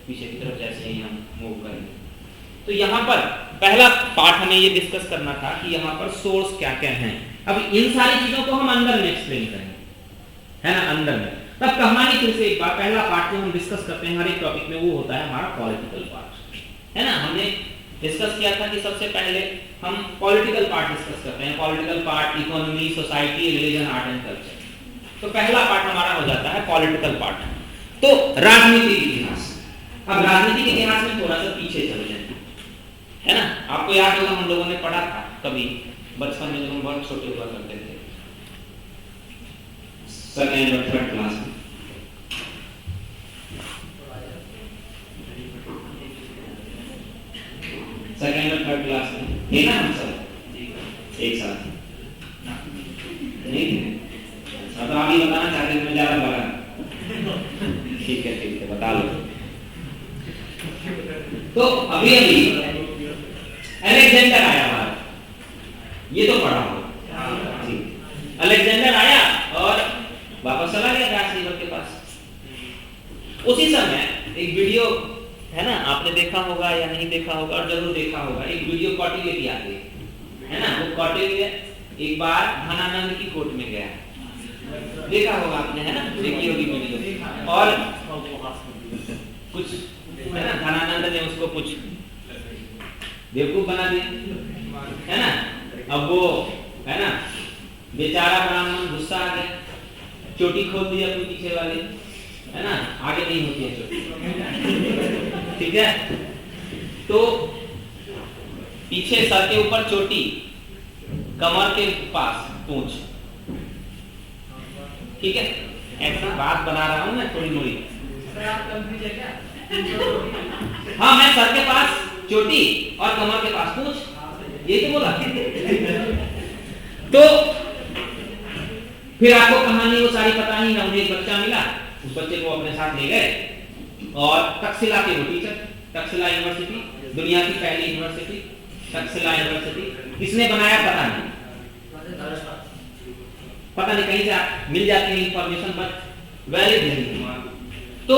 पीछे की तरफ जैसे ही हम मूव करेंगे। तो यहाँ पर पहला पार्ट हमें ये डिस्कस करना था कि यहाँ पर सोर्स क्या क्या हैं। अब इन सारी चीजों को हम अंदर में एक्सप्लेन करेंगे, है ना, अंदर में। तब कहानी फिर से एक बार, पहला पार्ट जो हम डिस्कस करते हैं हर एक टॉपिक में, वो होता है हमारा पॉलिटिकल पार्ट, है ना। हमने डिस्कस किया था कि सबसे पहले हम पॉलिटिकल पार्ट डिस्कस करते हैं। Political part, economy, society, religion, art and culture. तो पहला पार्ट हमारा हो जाता है पॉलिटिकल पार्ट। तो राजनीतिक इतिहास। अब राजनीतिक इतिहास में थोड़ा सा पीछे चले जाएंगे, है ना। आपको याद होगा हम लोगों ने पढ़ा था कभी बचपन में, जब हम बहुत छोटे हुआ करते थे, सेकेंड और थर्ड क्लास में। सेकेंड और थर्ड क्लास में थे ना हम सब एक साथ? नहीं थे? तो आप ही बताना चाहते हैं, मैं ज्यादा बड़ा। ठीक है बता लो। तो अभी अलेक्जेंडर आया बाहर, ये तो पढ़ा हो। अलेक्जेंडर आया और वापस चला गया ग्रास रिवर के पास। उसी समय एक वीडियो, है ना, आपने देखा होगा या नहीं देखा होगा, और जरूर देखा होगा, एक वीडियो कौटिल्य की आती है ना। वो कौटिल्य एक बार धनानंद की कोर्ट में गया, देखा होगा आपने, है ना, देखी होगी वीडियो। और कुछ, है ना, धनानंद ने उसको कुछ बेवकूफ बना दिया, है ना। अब वो, है ना, बेचारा ब्राह्मण गुस्सा आ गया, चोटी खोल दी अपनी पीछे वाली, है ना, आगे नहीं होती है चोटी, ठीक है। तो पीछे सर के ऊपर चोटी, कमर के पास पूंछ, ठीक है। ऐसा बात बना रहा हूं मैं थोड़ी मोड़ी। हाँ, मैं सर के पास चोटी और कमर के पास पूंछ, ये तो बोला। तो फिर आपको कहानी वो सारी पता ही है। उन्हें एक बच्चा मिला, उस बच्चे को अपने साथ ले गए और तक्षशिला के वो टीचर, तक्षशिला यूनिवर्सिटी, दुनिया की पहली यूनिवर्सिटी, तक्षशिला यूनिवर्सिटी, किसने बनाया पता नहीं, कहीं से मिल जाती है इंफॉर्मेशन, बट वैलिड नहीं। तो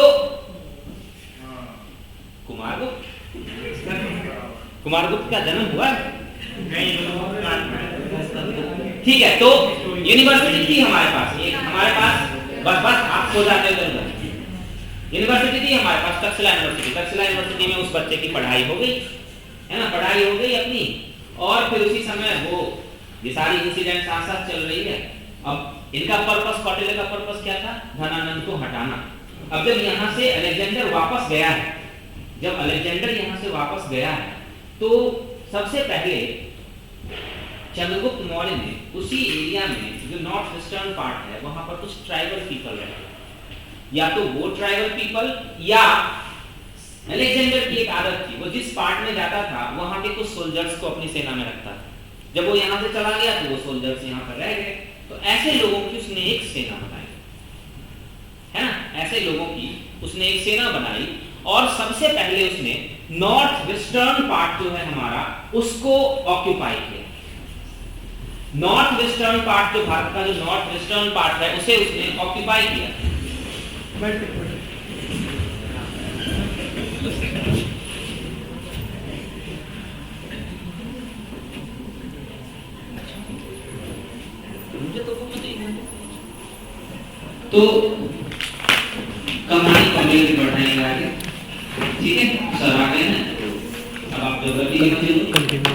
कुमारगुप्त का जन्म हुआ, ठीक है। तो यूनिवर्सिटी थी हमारे पास, ये हमारे पास बस आप खो जाते हो। यूनिवर्सिटी थी हमारे पास, तक्षशिला यूनिवर्सिटी। तक्षशिला यूनिवर्सिटी में उस बच्चे की पढ़ाई हो गई, है ना, पढ़ाई हो गई अपनी। और फिर उसी समय वो ये सारी इंसिडेंट साथ साथ चल रही है। अब इनका पर्पस, कौटिल्य का पर्पस क्या था? धनानंद को हटाना। अब जब यहाँ से अलेक्जेंडर वापस गया है, जब अलेक्जेंडर यहाँ से वापस गया है, तो सबसे पहले चंद्रगुप्त मौर्य ने उसी एरिया में जो नॉर्थ ईस्टर्न पार्ट है, वहां पर कुछ ट्राइबल पीपल रहे, या तो वो ट्राइबल पीपल या अलेक्जेंडर की एक आदत थी, वो जिस पार्ट में जाता था वहां के कुछ सोल्जर्स को अपनी सेना में रखता था। जब वो यहाँ से चला गया तो वो सोल्जर्स यहाँ पर रह गए। तो ऐसे लोगों की उसने एक सेना बनाई, है ना। ऐसे लोगों की उसने एक सेना बनाई और सबसे पहले उसने नॉर्थ वेस्टर्न पार्ट जो है हमारा उसको ऑक्यूपाई किया। नॉर्थ वेस्टर्न पार्ट जो भारत का जो नॉर्थ वेस्टर्न पार्ट है उसे उसने ऑक्यूपाई किया। मुझे तो वो पता ही नहीं। तो कहानी कॉमेडी बढ़ाएंगे आगे, ठीक है सर? आ गए ना, अब आप ज्योग्राफी कंटिन्यू